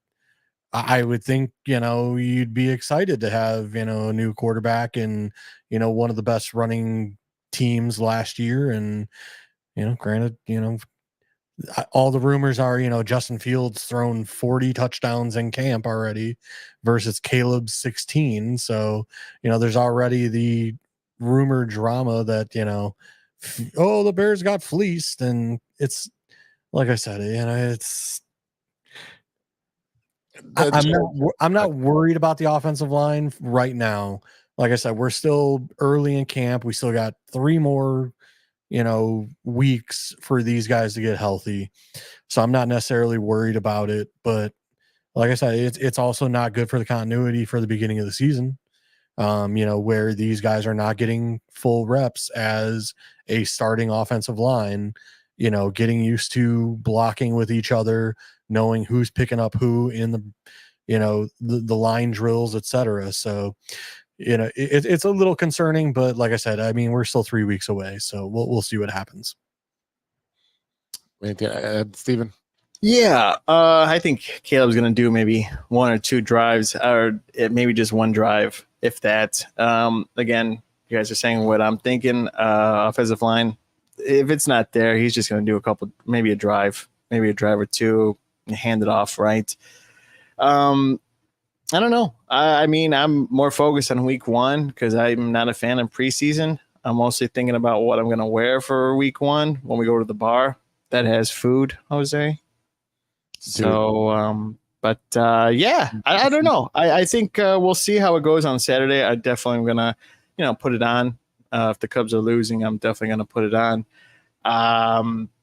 I would think, you know, you'd be excited to have, you know, a new quarterback and, you know, one of the best running teams last year. And, you know, granted, you know, all the rumors are, you know, Justin Fields thrown 40 touchdowns in camp already versus Caleb's 16. So, you know, there's already the rumor drama that, you know, oh, the Bears got fleeced. And it's, like I said, you know, it's, I'm not worried about the offensive line right now. Like I said, we're still early in camp. We still got 3 more, you know, weeks for these guys to get healthy. So I'm not necessarily worried about it. But like I said, it's also not good for the continuity for the beginning of the season. You know, where these guys are not getting full reps as a starting offensive line, you know, getting used to blocking with each other, knowing who's picking up who in the, you know, the line drills, etc. So, you know, it's a little concerning, but like I said, I mean, we're still 3 weeks away, so we'll see what happens. Steven? Yeah, I think Caleb's going to do maybe 1 or 2 drives, or maybe just 1 drive, if that. Again, you guys are saying what I'm thinking. Offensive line, if it's not there, he's just going to do a couple, maybe a drive or 2, and hand it off, right? I don't know. I mean, I'm more focused on week 1 because I'm not a fan of preseason. I'm mostly thinking about what I'm going to wear for week 1 when we go to the bar that has food, Jose. So, yeah, I don't know. I think we'll see how it goes on Saturday. I definitely am going to, you know, put it on. If the Cubs are losing, I'm definitely going to put it on.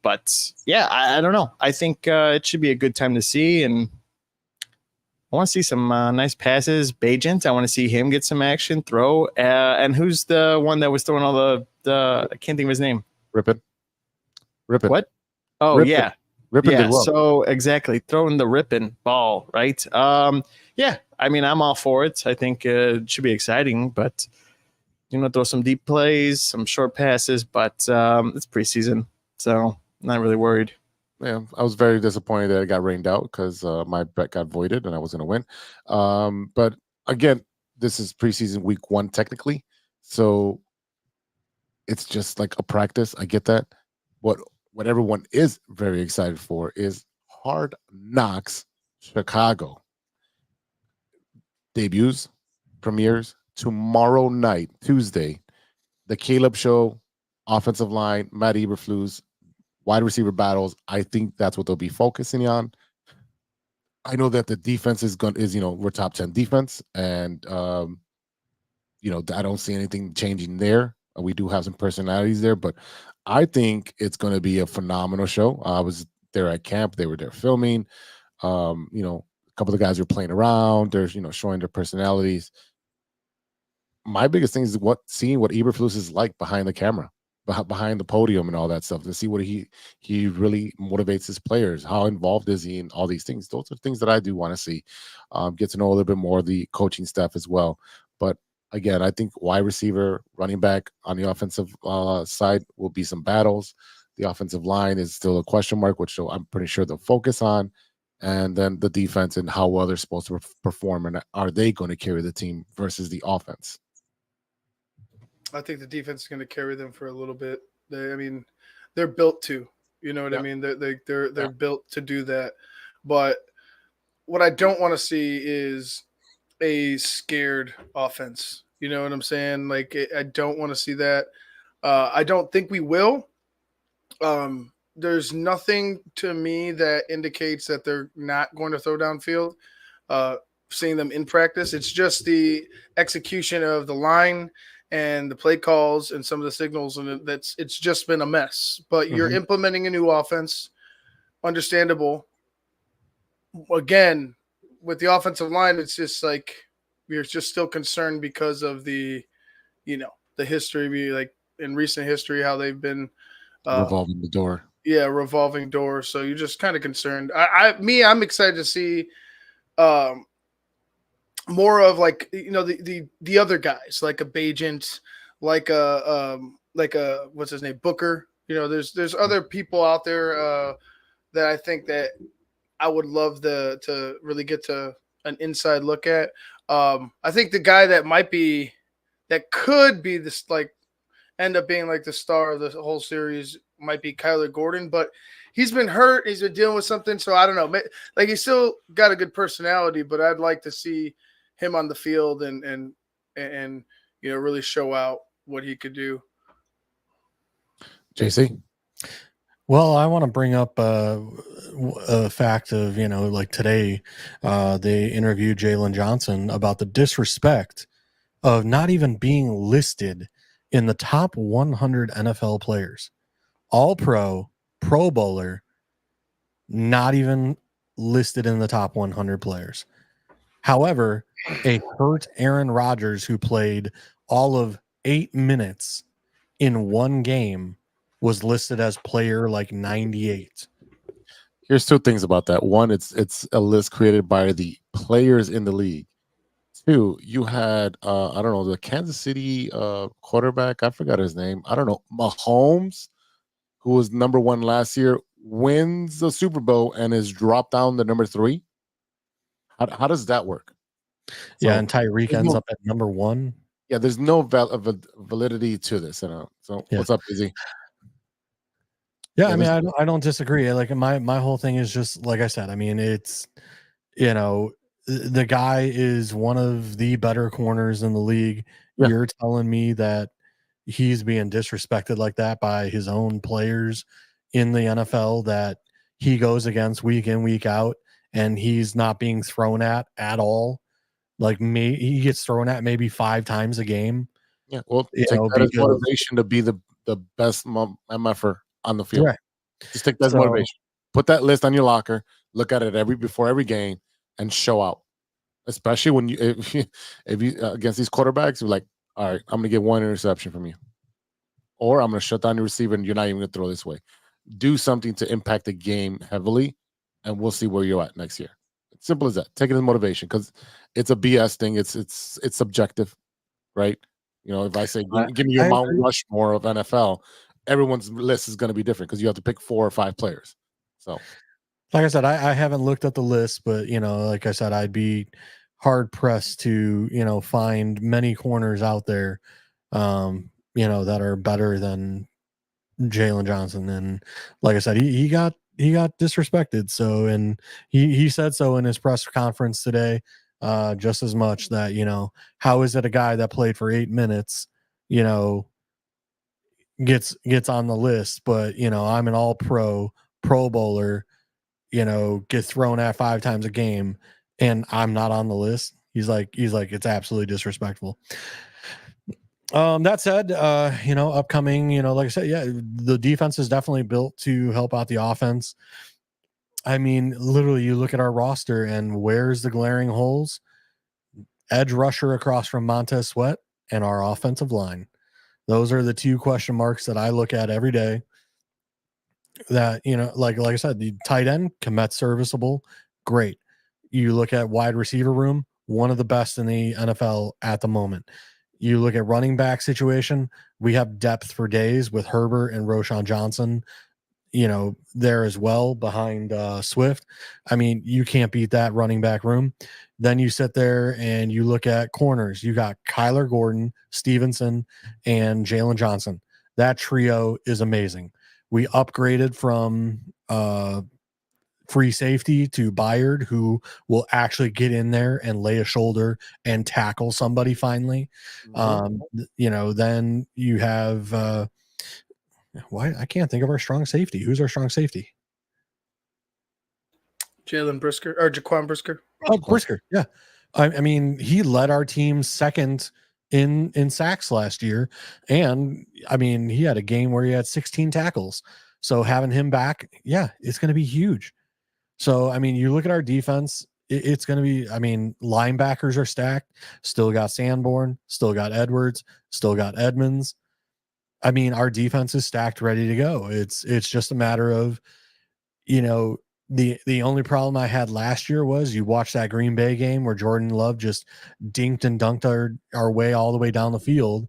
But yeah, I don't know. I think it should be a good time to see, and I want to see some nice passes. Bajent, I want to see him get some action, throw. And who's the one that was throwing all the I can't think of his name. Rip it. What? Oh, Rip yeah. Rippin did well. So exactly, throwing the ripping ball, right? Yeah, I mean, I'm all for it. I think it should be exciting, but you know, throw some deep plays, some short passes, but it's preseason, so not really worried. Yeah, I was very disappointed that it got rained out because my bet got voided and I was going to win. But again, this is preseason week 1 technically, so it's just like a practice. I get that. What everyone is very excited for is Hard Knocks Chicago. Debuts, premieres tomorrow night, Tuesday. The Caleb Show, offensive line, Matt Eberflus, wide receiver battles. I think that's what they'll be focusing on. I know that the defense is we're top 10 defense, and I don't see anything changing there. We do have some personalities there, but I think it's going to be a phenomenal show. I was there at camp; they were there filming. A couple of the guys were playing around. They're showing their personalities. My biggest thing is seeing what Eberflus is like behind the camera, behind the podium, and all that stuff. To see what he really motivates his players. How involved is he in all these things? Those are things that I do want to see. Get to know a little bit more of the coaching staff as well. But again, I think wide receiver, running back on the offensive side will be some battles. The offensive line is still a question mark, which I'm pretty sure they'll focus on. And then the defense and how well they're supposed to perform, and are they going to carry the team versus the offense? I think the defense is going to carry them for a little bit. They're built to. You know what I mean? They're built to do that. But what I don't want to see is a scared offense. You know what I'm saying? Like, I don't want to see that. I don't think we will. There's nothing to me that indicates that they're not going to throw downfield. Seeing them in practice, it's just the execution of the line and the play calls and some of the signals, and it's just been a mess. But you're implementing a new offense, understandable. Again, with the offensive line, it's just like we're just still concerned because of the history, like in recent history, how they've been revolving the door. Yeah, revolving door. So you're just kind of concerned. I'm excited to see more of like the other guys, like a Bajent, like a what's his name, Booker. There's other people out there that I think that I would love to really get to an inside look at. I think the guy that could be this, like, end up being like the star of the whole series might be Kyler Gordon, but he's been hurt. He's been dealing with something. So I don't know. Like, he's still got a good personality, but I'd like to see him on the field and really show out what he could do. JC? Well, I want to bring up a fact of, like today, they interviewed Jalen Johnson about the disrespect of not even being listed in the top 100 NFL players. All pro, Pro Bowler, not even listed in the top 100 players. However, a hurt Aaron Rodgers, who played all of 8 minutes in one game, was listed as player like 98. Here's two things about that. One, it's a list created by the players in the league. Two, you had the Kansas City quarterback, I forgot his name. I don't know, Mahomes, who was number 1 last year, wins the Super Bowl and is dropped down to number 3. How does that work? Yeah, and Tyreek ends up at number 1. Yeah, there's no validity to this. So yeah. What's up, Izzy? Yeah, I mean, I don't disagree. Like, my whole thing is just, like I said, I mean, it's, the guy is one of the better corners in the league. Yeah. You're telling me that he's being disrespected like that by his own players in the NFL that he goes against week in, week out, and he's not being thrown at all. Like, he gets thrown at maybe 5 times a game. Yeah, well, take that as motivation to be the best MFer on the field. Right. Just take that as motivation. Put that list on your locker. Look at it before every game and show out. Especially when if you against these quarterbacks, you're like, all right, I'm gonna get 1 interception from you, or I'm gonna shut down your receiver and you're not even gonna throw this way. Do something to impact the game heavily, and we'll see where you're at next year. It's simple as that. Take it as motivation, because it's a BS thing. It's subjective, right? If I say give me your Mount Rushmore of NFL, everyone's list is going to be different because you have to pick 4 or 5 players. So, like I said, I haven't looked at the list, but like I said, I'd be hard pressed to find many corners out there, that are better than Jalen Johnson. And like I said, he got disrespected. So, and he said so in his press conference today, just as much that how is it a guy that played for 8 minutes, gets on the list, but I'm an all Pro Bowler, get thrown at 5 times a game and I'm not on the list. He's like, it's absolutely disrespectful. That said, upcoming, like I said, yeah, the defense is definitely built to help out the offense. I mean, literally, you look at our roster and where's the glaring holes? Edge rusher across from Montez Sweat and our offensive line. Those are the 2 question marks that I look at every day. That, like I said, the tight end, Komet serviceable, great. You look at wide receiver room, one of the best in the NFL at the moment. You look at running back situation, we have depth for days with Herbert and Roschon Johnson, there as well behind Swift. I mean, you can't beat that running back room. Then you sit there and you look at corners. You got Kyler Gordon, Stevenson, and Jalen Johnson. That trio is amazing. We upgraded from free safety to Byard, who will actually get in there and lay a shoulder and tackle somebody finally. Then you have I can't think of our strong safety. Who's our strong safety? Jalen Brisker or Jaquan Brisker. Oh, Brisker. Yeah. I mean, he led our team second in sacks last year. And I mean, he had a game where he had 16 tackles. So having him back, yeah, it's going to be huge. So, I mean, you look at our defense, it's going to be, I mean, linebackers are stacked. Still got Sanborn, still got Edwards, still got Edmonds. I mean, our defense is stacked, ready to go. It's just a matter of, the only problem I had last year was you watched that Green Bay game where Jordan Love just dinked and dunked our way all the way down the field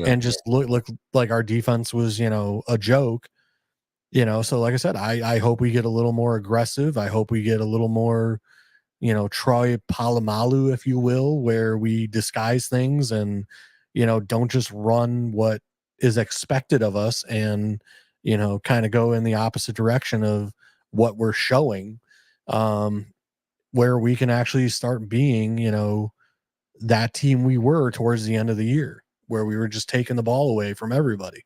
and just looked like our defense was, a joke. So like I said, I hope we get a little more aggressive. I hope we get a little more, Troy Polamalu, if you will, where we disguise things and, don't just run what is expected of us and, kind of go in the opposite direction of what we're showing, where we can actually start being, that team we were towards the end of the year, where we were just taking the ball away from everybody.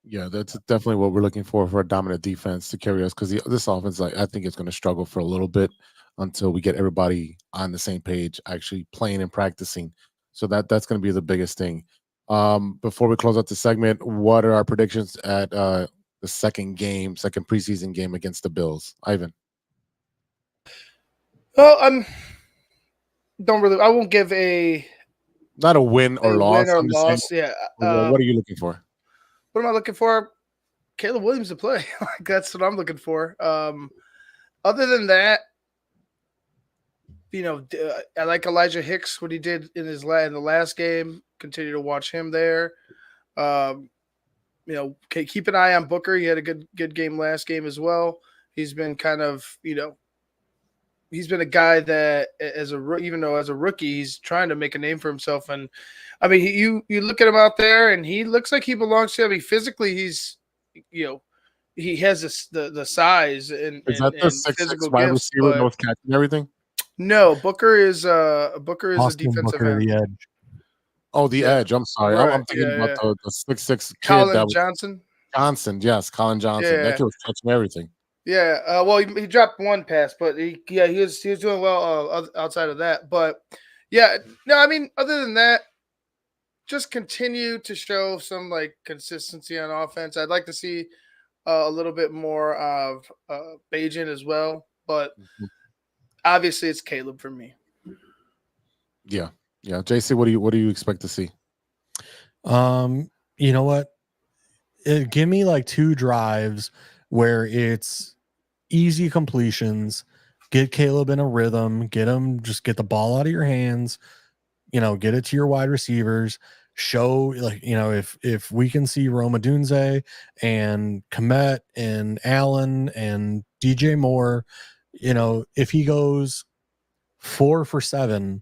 Yeah, that's definitely what we're looking for a dominant defense to carry us, because this offense, I think it's going to struggle for a little bit until we get everybody on the same page, actually playing and practicing. So that's going to be the biggest thing. Before we close out the segment, what are our predictions at the second preseason game against the Bills? Ivan. Well, I won't give not a win or loss. Win or loss. Yeah. What are you looking for? What am I looking for? Caleb Williams to play. That's what I'm looking for. Other than that, I like Elijah Hicks, what he did in the last game. Continue to watch him there. Keep an eye on Booker. He had a good game last game as well. He's been kind of, he's been a guy that even though as a rookie, he's trying to make a name for himself. And I mean, you look at him out there and he looks like he belongs to, physically he's, he has the size and is that the 6'6" wide receiver that was catching everything? No, Booker is a defensive Booker, end. the edge. Oh, the edge. I'm sorry. Right, I'm thinking about the 6'6" Colin Johnson. Yes, Colin Johnson. Yeah. That kid was catching everything. Yeah. Well, he dropped one pass, but he was doing well outside of that. But yeah, no, I mean, other than that, just continue to show some consistency on offense. I'd like to see a little bit more of Bajan as well, but obviously it's Caleb for me. Yeah. JC, what do you expect to see? You know what? Give me 2 drives where it's easy completions. Get Caleb in a rhythm. Get the ball out of your hands. Get it to your wide receivers. Show if we can see Roma Dunze and Komet and Allen and DJ Moore, if he goes 4 for 7,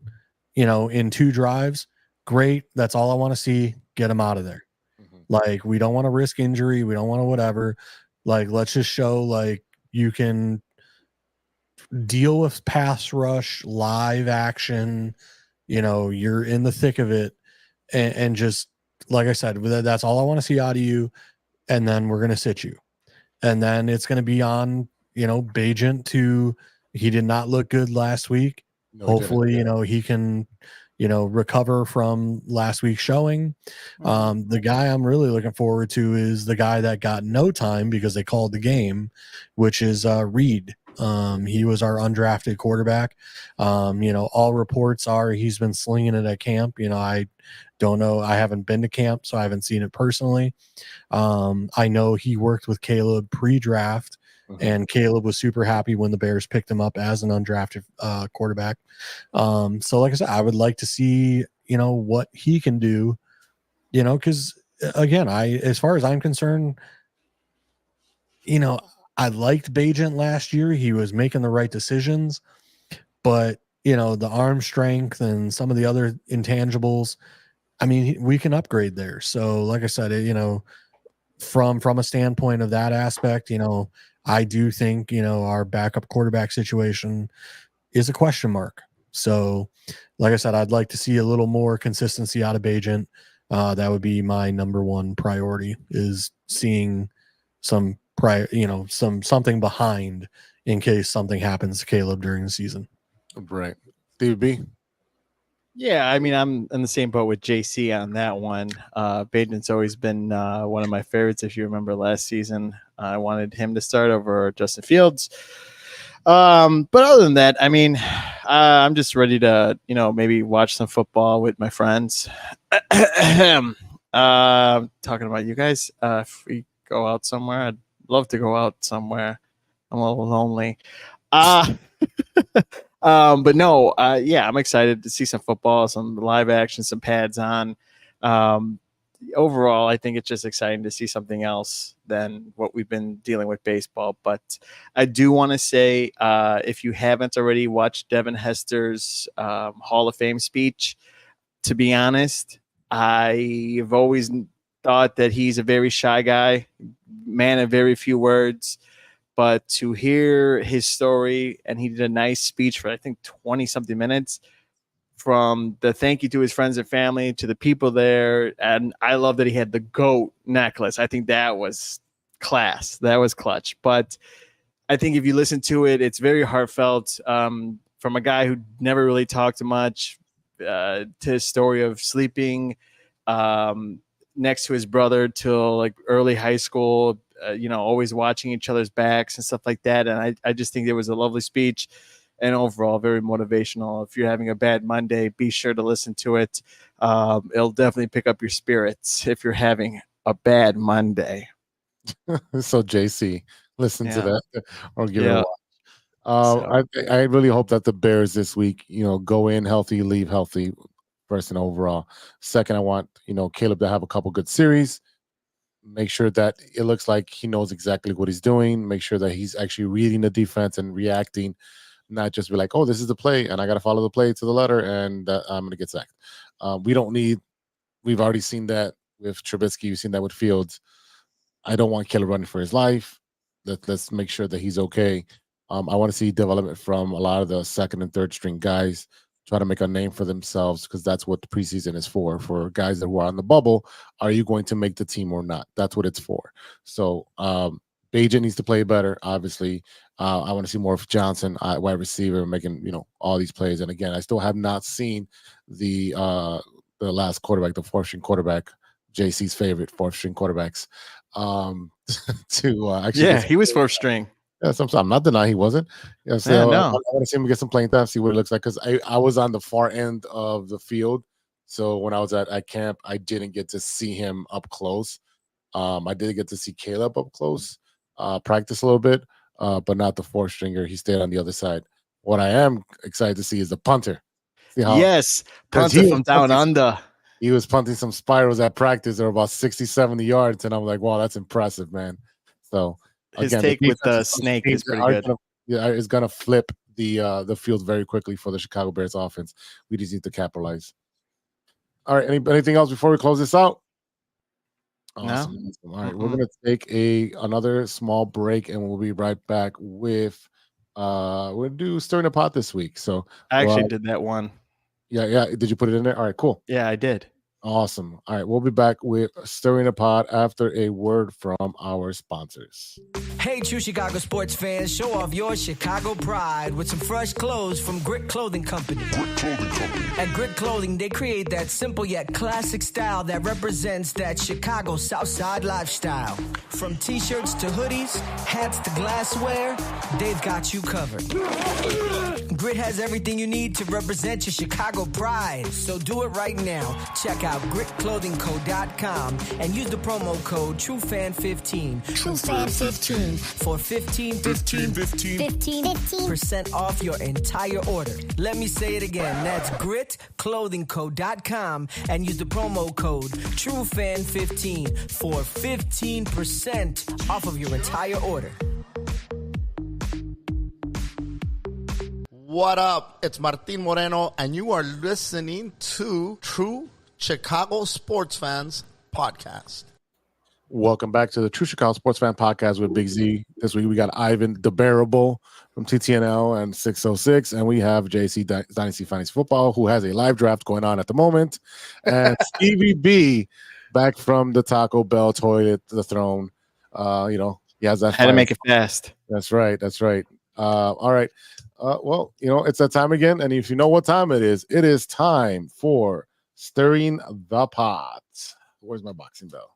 in 2 drives, great. That's all I want to see. Get him out of there. We don't want to risk injury. We don't want to whatever. Let's just show you can deal with pass rush, live action. You're in the thick of it. And just, like I said, that's all I want to see out of you. And then we're going to sit you. And then it's going to be on, Bajent he did not look good last week. No, Hopefully, he can, recover from last week's showing. The guy I'm really looking forward to is the guy that got no time because they called the game, which is Reed. He was our undrafted quarterback. All reports are he's been slinging it at camp. I don't know. I haven't been to camp, so I haven't seen it personally. I know he worked with Caleb pre-draft, and Caleb was super happy when the Bears picked him up as an undrafted quarterback. So like I said, I would like to see, what he can do, because again, as far as I'm concerned, I liked Bajent last year. He was making the right decisions, but the arm strength and some of the other intangibles, I mean, we can upgrade there. So like I said, from a standpoint of that aspect, I do think, our backup quarterback situation is a question mark. So like I said, I'd like to see a little more consistency out of Bajent. That would be my number one priority, is seeing something behind in case something happens to Caleb during the season. Right. Steve B. Yeah, I mean, I'm in the same boat with JC on that one. Bajent's always been one of my favorites. If you remember last season, I wanted him to start over Justin Fields. But other than that, I mean, I'm just ready to, maybe watch some football with my friends. Talking about you guys, if we go out somewhere, I'd love to go out somewhere. I'm a little lonely. But no, yeah, I'm excited to see some football, some live action, some pads on. Overall, I think it's just exciting to see something else than what we've been dealing with baseball. But I do want to say, if you haven't already watched Devin Hester's Hall of Fame speech, to be honest, I've always thought that he's a very shy guy, man of very few words. But to hear his story, and he did a nice speech for, I think, 20-something minutes, from the thank you to his friends and family to the people there. And I love that he had the GOAT necklace. I think that was class. That was clutch. But I think if you listen to it, it's very heartfelt, from a guy who never really talked much, to his story of sleeping next to his brother till like early high school, always watching each other's backs and stuff like that. And I just think it was a lovely speech, and overall very motivational. If you're having a bad Monday, be sure to listen to it. It'll definitely pick up your spirits if you're having a bad Monday. So JC, listen to that or give it a watch. I really hope that the Bears this week, go in healthy, leave healthy, first and overall. Second, I want, Caleb to have a couple good series. Make sure that it looks like he knows exactly what he's doing. Make sure that he's actually reading the defense and reacting, not just be like, oh, this is the play, and I got to follow the play to the letter, and I'm going to get sacked. We've already seen that with Trubisky. We've seen that with Fields. I don't want Caleb running for his life. Let's make sure that he's okay. I want to see development from a lot of the second and third string guys, try to make a name for themselves, because that's what the preseason is for guys that were on the bubble. Are you going to make the team or not? That's what it's for. So Bajent needs to play better, obviously. I want to see more of Johnson, wide receiver, making all these plays. And again, I still have not seen the last quarterback, the fourth string quarterback, JC's favorite fourth string quarterbacks. He was fourth string. Yeah, I'm not denying he wasn't. I want to see him get some playing time, see what it looks like, because I was on the far end of the field. So when I was at camp, I didn't get to see him up close. I did get to see Caleb up close, practice a little bit, but not the fourth stringer. He stayed on the other side. What I am excited to see is the punter. Punter from down under. He was punting some spirals at practice that were about 60, 70 yards, and I'm like, wow, that's impressive, man. So his take with the snake is pretty good. It's gonna flip the field very quickly for the Chicago Bears offense. We just need to capitalize. All right, anything else before we close this out? Awesome. No. All right, we're gonna take another small break, and we'll be right back with we're gonna do stirring the pot this week. So I actually did that one. Yeah. Did you put it in there? All right, cool. Yeah, I did. Awesome. All right, we'll be back with Stirring the Pot after a word from our sponsors. Hey, true Chicago sports fans, show off your Chicago pride with some fresh clothes from Grit Clothing Company. At Grit Clothing, they create that simple yet classic style that represents that Chicago Southside lifestyle. From t-shirts to hoodies, hats to glassware, they've got you covered. Grit has everything you need to represent your Chicago pride. So do it right now. Check out gritclothingco.com and use the promo code TrueFan15. TrueFan15. For 15% off your entire order. Let me say it again. That's gritclothingco.com and use the promo code TrueFan15 for 15% off of your entire order. What up? It's Martin Moreno, and you are listening to True Chicago Sports Fans Podcast. Welcome back to the True Chicago Sports Fan Podcast with Big Z. This week we got Ivan the Bearable from TTNL and 606, and we have JC Dynasty Fantasy Football, who has a live draft going on at the moment, and Stevie B back from the Taco Bell toilet, the throne. He has that. Had to make it fast. That's right. All right. Well, it's that time again, and if you know what time it is time for Stirring the Pot. Where's my boxing bell?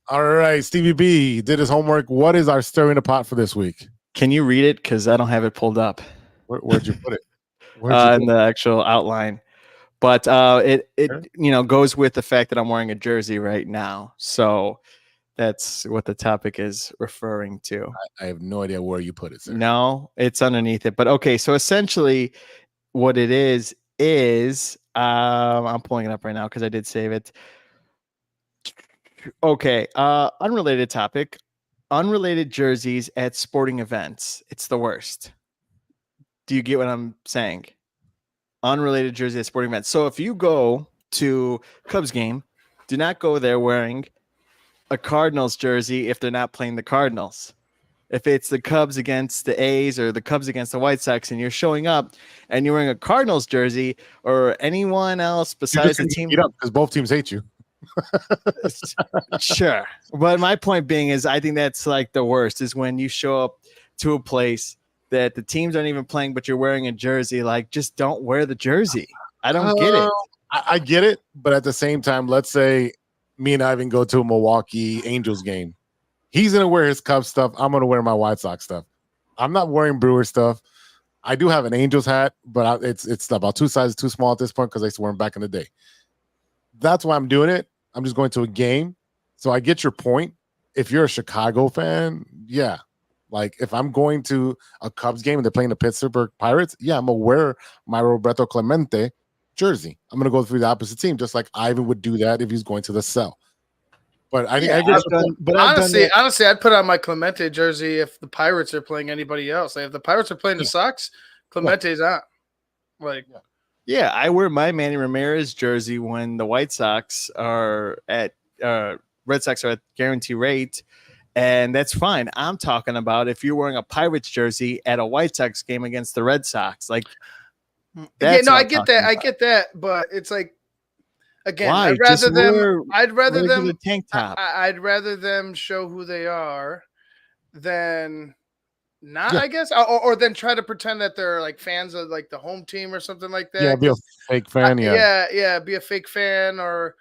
All right, Stevie B did his homework. What is our Stirring the Pot for this week? Can you read it? Because I don't have it pulled up. Where'd you put it? In the actual outline. But it goes with the fact that I'm wearing a jersey right now. So that's what the topic is referring to. I have no idea where you put it, sir. No, it's underneath it. But okay, so essentially what it is I'm pulling it up right now because I did save it. Okay, unrelated topic. Unrelated jerseys at sporting events. It's the worst. Do you get what I'm saying? Unrelated jersey at sporting events. So if you go to Cubs game, do not go there wearing a Cardinals jersey if they're not playing the Cardinals. If it's the Cubs against the A's or the Cubs against the White Sox and you're showing up and you're wearing a Cardinals jersey or anyone else besides the team. Because both teams hate you. Sure. But my point being is I think that's like the worst is when you show up to a place that the teams aren't even playing, but you're wearing a jersey. Like, just don't wear the jersey. I don't get it. I get it. But at the same time, let's say me and Ivan go to a Milwaukee Angels game. He's going to wear his Cubs stuff. I'm going to wear my White Sox stuff. I'm not wearing Brewer stuff. I do have an Angels hat, but it's about 2 sizes too small at this point because I used to wear them back in the day. That's why I'm doing it. I'm just going to a game. So I get your point. If you're a Chicago fan, yeah. Like if I'm going to a Cubs game and they're playing the Pittsburgh Pirates, yeah, I'm going to wear my Roberto Clemente jersey. I'm going to go through the opposite team, just like Ivan would do that if he's going to the cell. But honestly, I'd put on my Clemente jersey if the Pirates are playing anybody else. Like if the Pirates are playing the Sox, Clemente's on. Like, yeah, I wear my Manny Ramirez jersey when the White Sox are at Red Sox are at guarantee rate, and that's fine. I'm talking about if you're wearing a Pirates jersey at a White Sox game against the Red Sox, like. I get that, but it's like. Again, why? I'd rather them tank top. I'd rather them show who they are than not, I guess, or then try to pretend that they're like fans of like the home team or something like that. Yeah, be a fake fan. Be a fake fan, or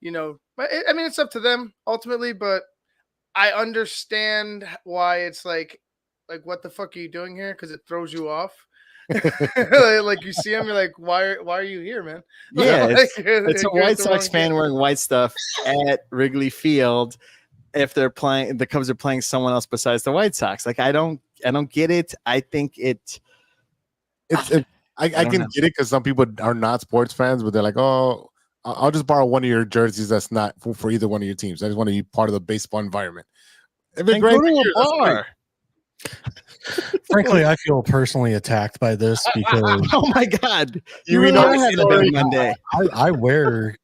I mean, it's up to them ultimately, but I understand why it's like what the fuck are you doing here? Because it throws you off. Like you see him, you're like, why are you here, man? Yeah, it's a White Sox fan wearing white stuff at Wrigley Field. If they're playing, the Cubs are playing someone else besides the White Sox. Like I don't get it. I think I can get it because some people are not sports fans, but they're like, oh, I'll just borrow one of your jerseys that's not for either one of your teams. I just want to be part of the baseball environment. If it's great, go to a bar. Frankly, I feel personally attacked by this because oh my god, you really had a big Monday. I wear.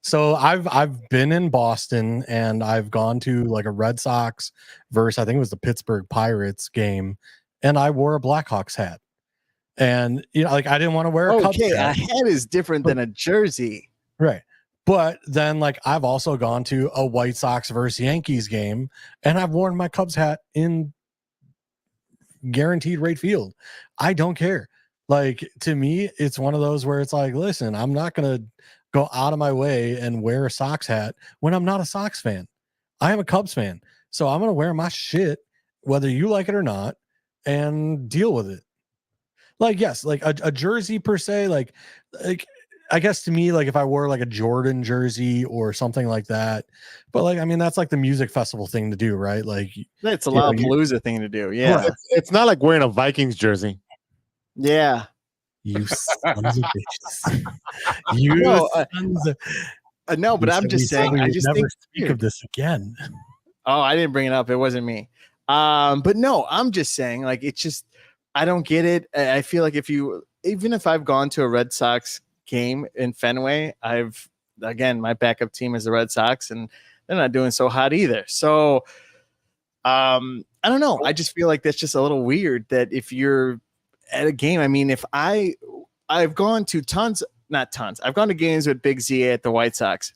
So I've been in Boston and I've gone to like a Red Sox versus I think it was the Pittsburgh Pirates game, and I wore a Blackhawks hat, and like I didn't want to wear a Cubs hat. A hat is different than a jersey, right? But then, like, I've also gone to a White Sox versus Yankees game, and I've worn my Cubs hat in guaranteed rate field. I don't care. Like, to me, it's one of those where it's like, listen, I'm not going to go out of my way and wear a Sox hat when I'm not a Sox fan. I am a Cubs fan. So I'm going to wear my shit, whether you like it or not, and deal with it. Like, yes, like a jersey per se, like I guess to me, like if I wore like a Jordan jersey or something like that, but like, I mean, that's like the music festival thing to do, right? Like it's a Lollapalooza thing to do. Yeah. Well, it's not like wearing a Vikings jersey. Yeah. You sons of bitches. You sons of... No, but I'm just saying, I just never think speak of this again. Oh, I didn't bring it up. It wasn't me. But no, I'm just saying, like, it's just, I don't get it. I feel like even if I've gone to a Red Sox game in Fenway, again, my backup team is the Red Sox, and they're not doing so hot either. So, I don't know. I just feel like that's just a little weird that if you're at a game, I mean, if I've gone to not tons. I've gone to games with Big Z at the White Sox.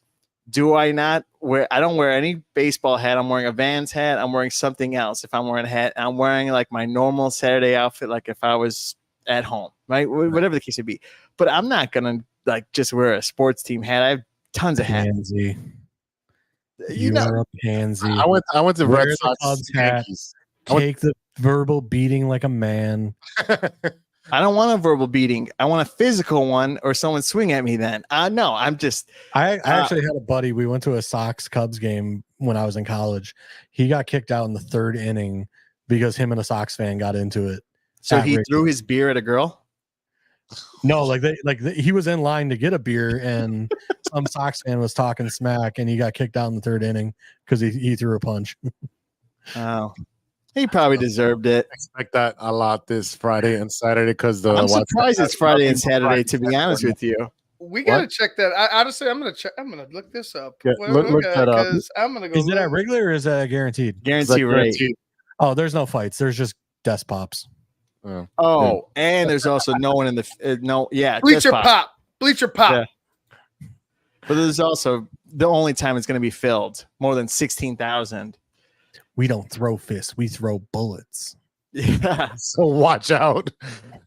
Do I not wear? I don't wear any baseball hat. I'm wearing a Vans hat. I'm wearing something else. If I'm wearing a hat, I'm wearing like my normal Saturday outfit, like if I was at home, right? Whatever the case would be. But I'm not gonna like just wear a sports team hat. I have tons of hats. Pansy. You are a pansy. I went to Red Sox Cubs hat. Take the verbal beating like a man. I don't want a verbal beating. I want a physical one, or someone swing at me. Then no, I'm just. I actually had a buddy. We went to a Sox Cubs game when I was in college. He got kicked out in the third inning because him and a Sox fan got into it. So he threw his beer at a girl. No, he was in line to get a beer, and some Sox fan was talking smack, and he got kicked out in the third inning because he threw a punch. Oh. He probably deserved it. I expect that a lot this Friday and Saturday because I'm surprised it's Friday and Saturday. To be honest with you, we gotta check that. Honestly, I'm gonna look this up. Yeah, look that up. I'm gonna go. Is it at regular or is that guaranteed? Guarantee rate. Oh, there's no fights. There's just desk pops. Oh, and there's also no one in the bleacher pop. Yeah. But there's also the only time it's going to be filled more than 16,000. We don't throw fists. We throw bullets. Yeah. So watch out.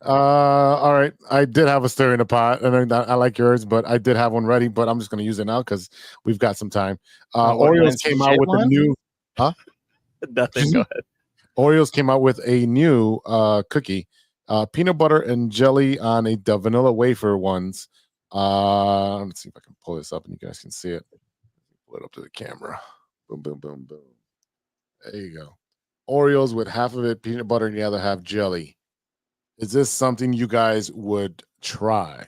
All right. I did have a stir in the pot, and I like yours, but I did have one ready, but I'm just going to use it now because we've got some time. Oreos came out with a new... Huh? Nothing. Go ahead. Oreos came out with a new cookie. Peanut butter and jelly on the vanilla wafer ones. Let's see if I can pull this up and you guys can see it. Pull it up to the camera. Boom, boom, boom, boom. There you go. Oreos with half of it peanut butter and the other half jelly. Is this something you guys would try?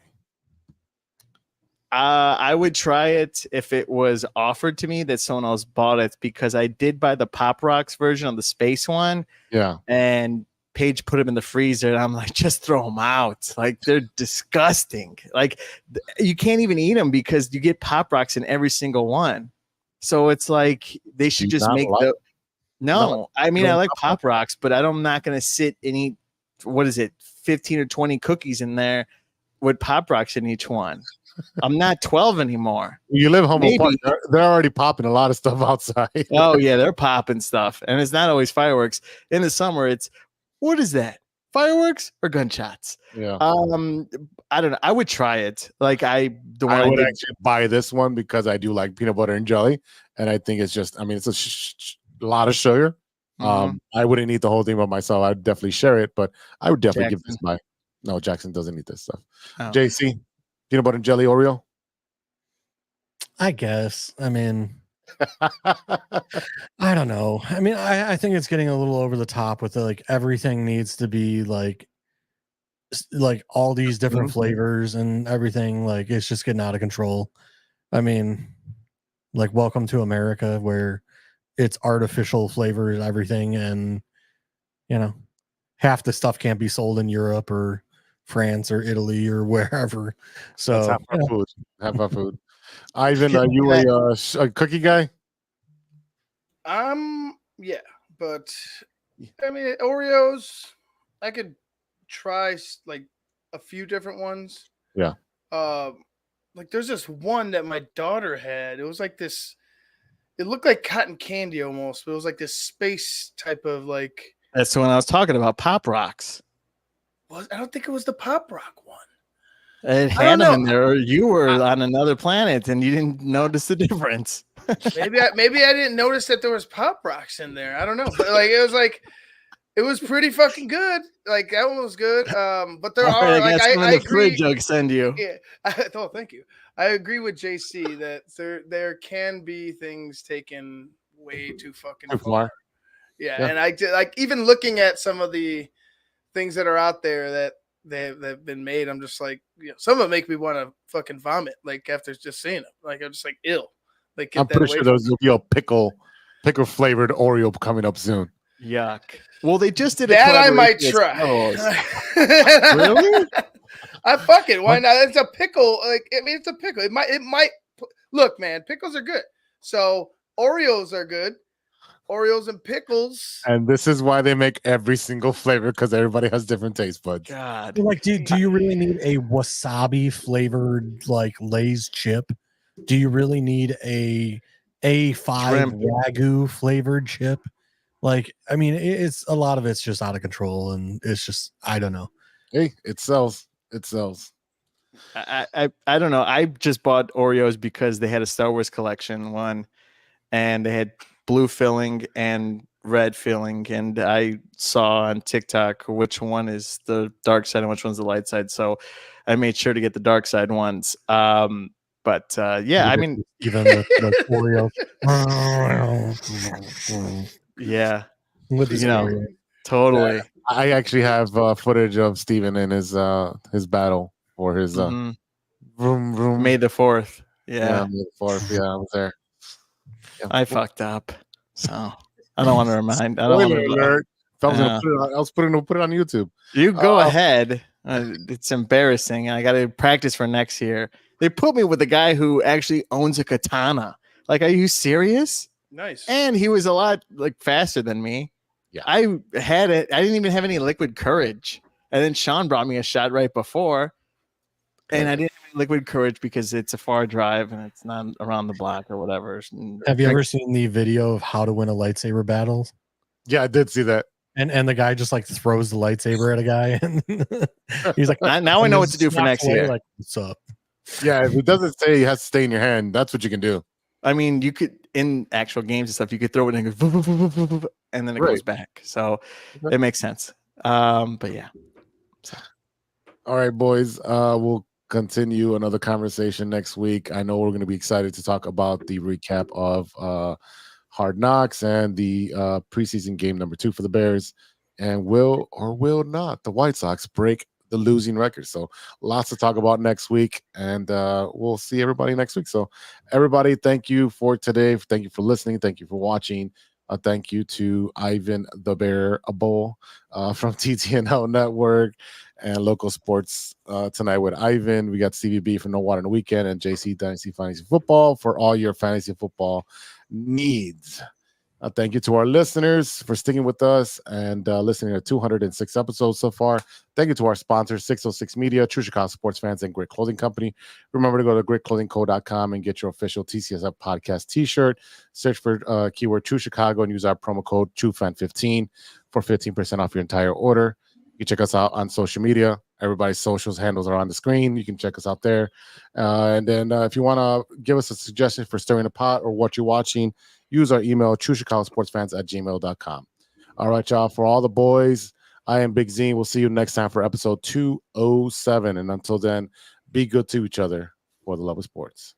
I would try it if it was offered to me that someone else bought it, because I did buy the Pop Rocks version of the space one. Yeah. And Paige put them in the freezer, and I'm like, just throw them out. Like, they're disgusting. Like, you can't even eat them because you get Pop Rocks in every single one. So it's like they should just make the. No, I mean, I like Pop Rocks, but I'm not going to sit and eat, 15 or 20 cookies in there with Pop Rocks in each one. I'm not 12 anymore. You live home apart. They're already popping a lot of stuff outside. Oh, yeah, they're popping stuff. And it's not always fireworks. In the summer, it's, what is that? Fireworks or gunshots? Yeah. I don't know. I would try it. Like, I would actually buy this one because I do like peanut butter and jelly. And I think it's just, I mean, it's a lot of sugar. I wouldn't eat the whole thing by myself. I'd definitely share it, but I would definitely give this my. No, Jackson doesn't eat this stuff. Oh. JC, peanut butter and jelly Oreo? I guess. I mean, I don't know. I mean, I think it's getting a little over the top with like everything needs to be like all these different flavors and everything. Like, it's just getting out of control. I mean, like, welcome to America where it's artificial flavors, everything. And, half the stuff can't be sold in Europe or France or Italy or wherever. So that's half our food. Half our food. Ivan, are you a cookie guy? Yeah, but I mean, Oreos, I could try like a few different ones. Yeah. like there's this one that my daughter had. It was like this. It looked like cotton candy almost, but it was like this space type of like. That's the one I was talking about. Pop Rocks. I don't think it was the Pop Rock one. It had them in there. Or you were on another planet and you didn't notice the difference. maybe I didn't notice that there was Pop Rocks in there. I don't know, but like it was pretty fucking good. Like that one was good. But there are like I agree. Fridge I'll send you. Yeah. Oh, thank you. I agree with JC that there can be things taken way too fucking far. Yeah, and I did like even looking at some of the things that are out there that they've been made. I'm just like, some of them make me want to fucking vomit. Like after just seeing them, like I'm just like ill. Like I'm pretty sure there's gonna be a pickle flavored Oreo coming up soon. Yuck. Well, they just did that. I might try. Really? I fuck it. Why not? It's a pickle. Like I mean, it's a pickle. It might look, man. Pickles are good. So Oreos are good. Oreos and pickles. And this is why they make every single flavor, because everybody has different taste buds. God. Like, do you really need a wasabi flavored like Lay's chip? Do you really need a A5 Wagyu flavored chip? Like, I mean, it's a lot of it's just out of control, and it's just I don't know. Hey, it sells. It sells. I don't know. I just bought Oreos because they had a Star Wars collection one, and they had blue filling and red filling, and I saw on TikTok which one is the dark side and which one's the light side. So I made sure to get the dark side ones. But yeah, I mean, even the Oreo. Yeah, Yeah, totally. I actually have footage of Steven in his battle for his vroom vroom. May the 4th. Yeah, May the 4th. Yeah, I was there. Yeah. I fucked up, so I don't want to remind. I don't want to alert. I was put it on YouTube. You go ahead. It's embarrassing. I got to practice for next year. They put me with a guy who actually owns a katana. Like, are you serious? Nice. And he was a lot like faster than me. Yeah, I had it. I didn't even have any liquid courage. And then Sean brought me a shot right before, and I didn't have any liquid courage because it's a far drive and it's not around the block or whatever. Have you ever seen the video of how to win a lightsaber battle? Yeah, I did see that. And the guy just like throws the lightsaber at a guy, and he's like, "Now I know what to do for next year." Like, what's up? Yeah, if it doesn't say it has to stay in your hand, that's what you can do. I mean, you could in actual games and stuff, you could throw it and go, and then it goes back. So it makes sense. But yeah. So. All right, boys. We'll continue another conversation next week. I know we're going to be excited to talk about the recap of Hard Knocks and the preseason game number 2 for the Bears, and will or will not the White Sox break the losing record. So lots to talk about next week, and we'll see everybody next week. So everybody, thank you for today. Thank you for listening. Thank you for watching. Thank you to Ivan the Bear Bowl from TTNL Network and Local Sports tonight with Ivan. We got CVB for No Water in the Weekend and JC Dynasty Fantasy Football for all your fantasy football needs. Thank you to our listeners for sticking with us and listening to 206 episodes so far. Thank you to our sponsors, 606 Media, True Chicago Sports Fans, and Grit Clothing Company. Remember to go to gritclothingco.com and get your official TCSF podcast t-shirt. Search for keyword True Chicago and use our promo code TrueFan15 for 15% off your entire order. You can check us out on social media. Everybody's socials handles are on the screen. You can check us out there. And then if you want to give us a suggestion for stirring the pot or what you're watching, use our email, truechicagosportsfans@gmail.com. All right, y'all. For all the boys, I am Big Z. We'll see you next time for episode 207. And until then, be good to each other for the love of sports.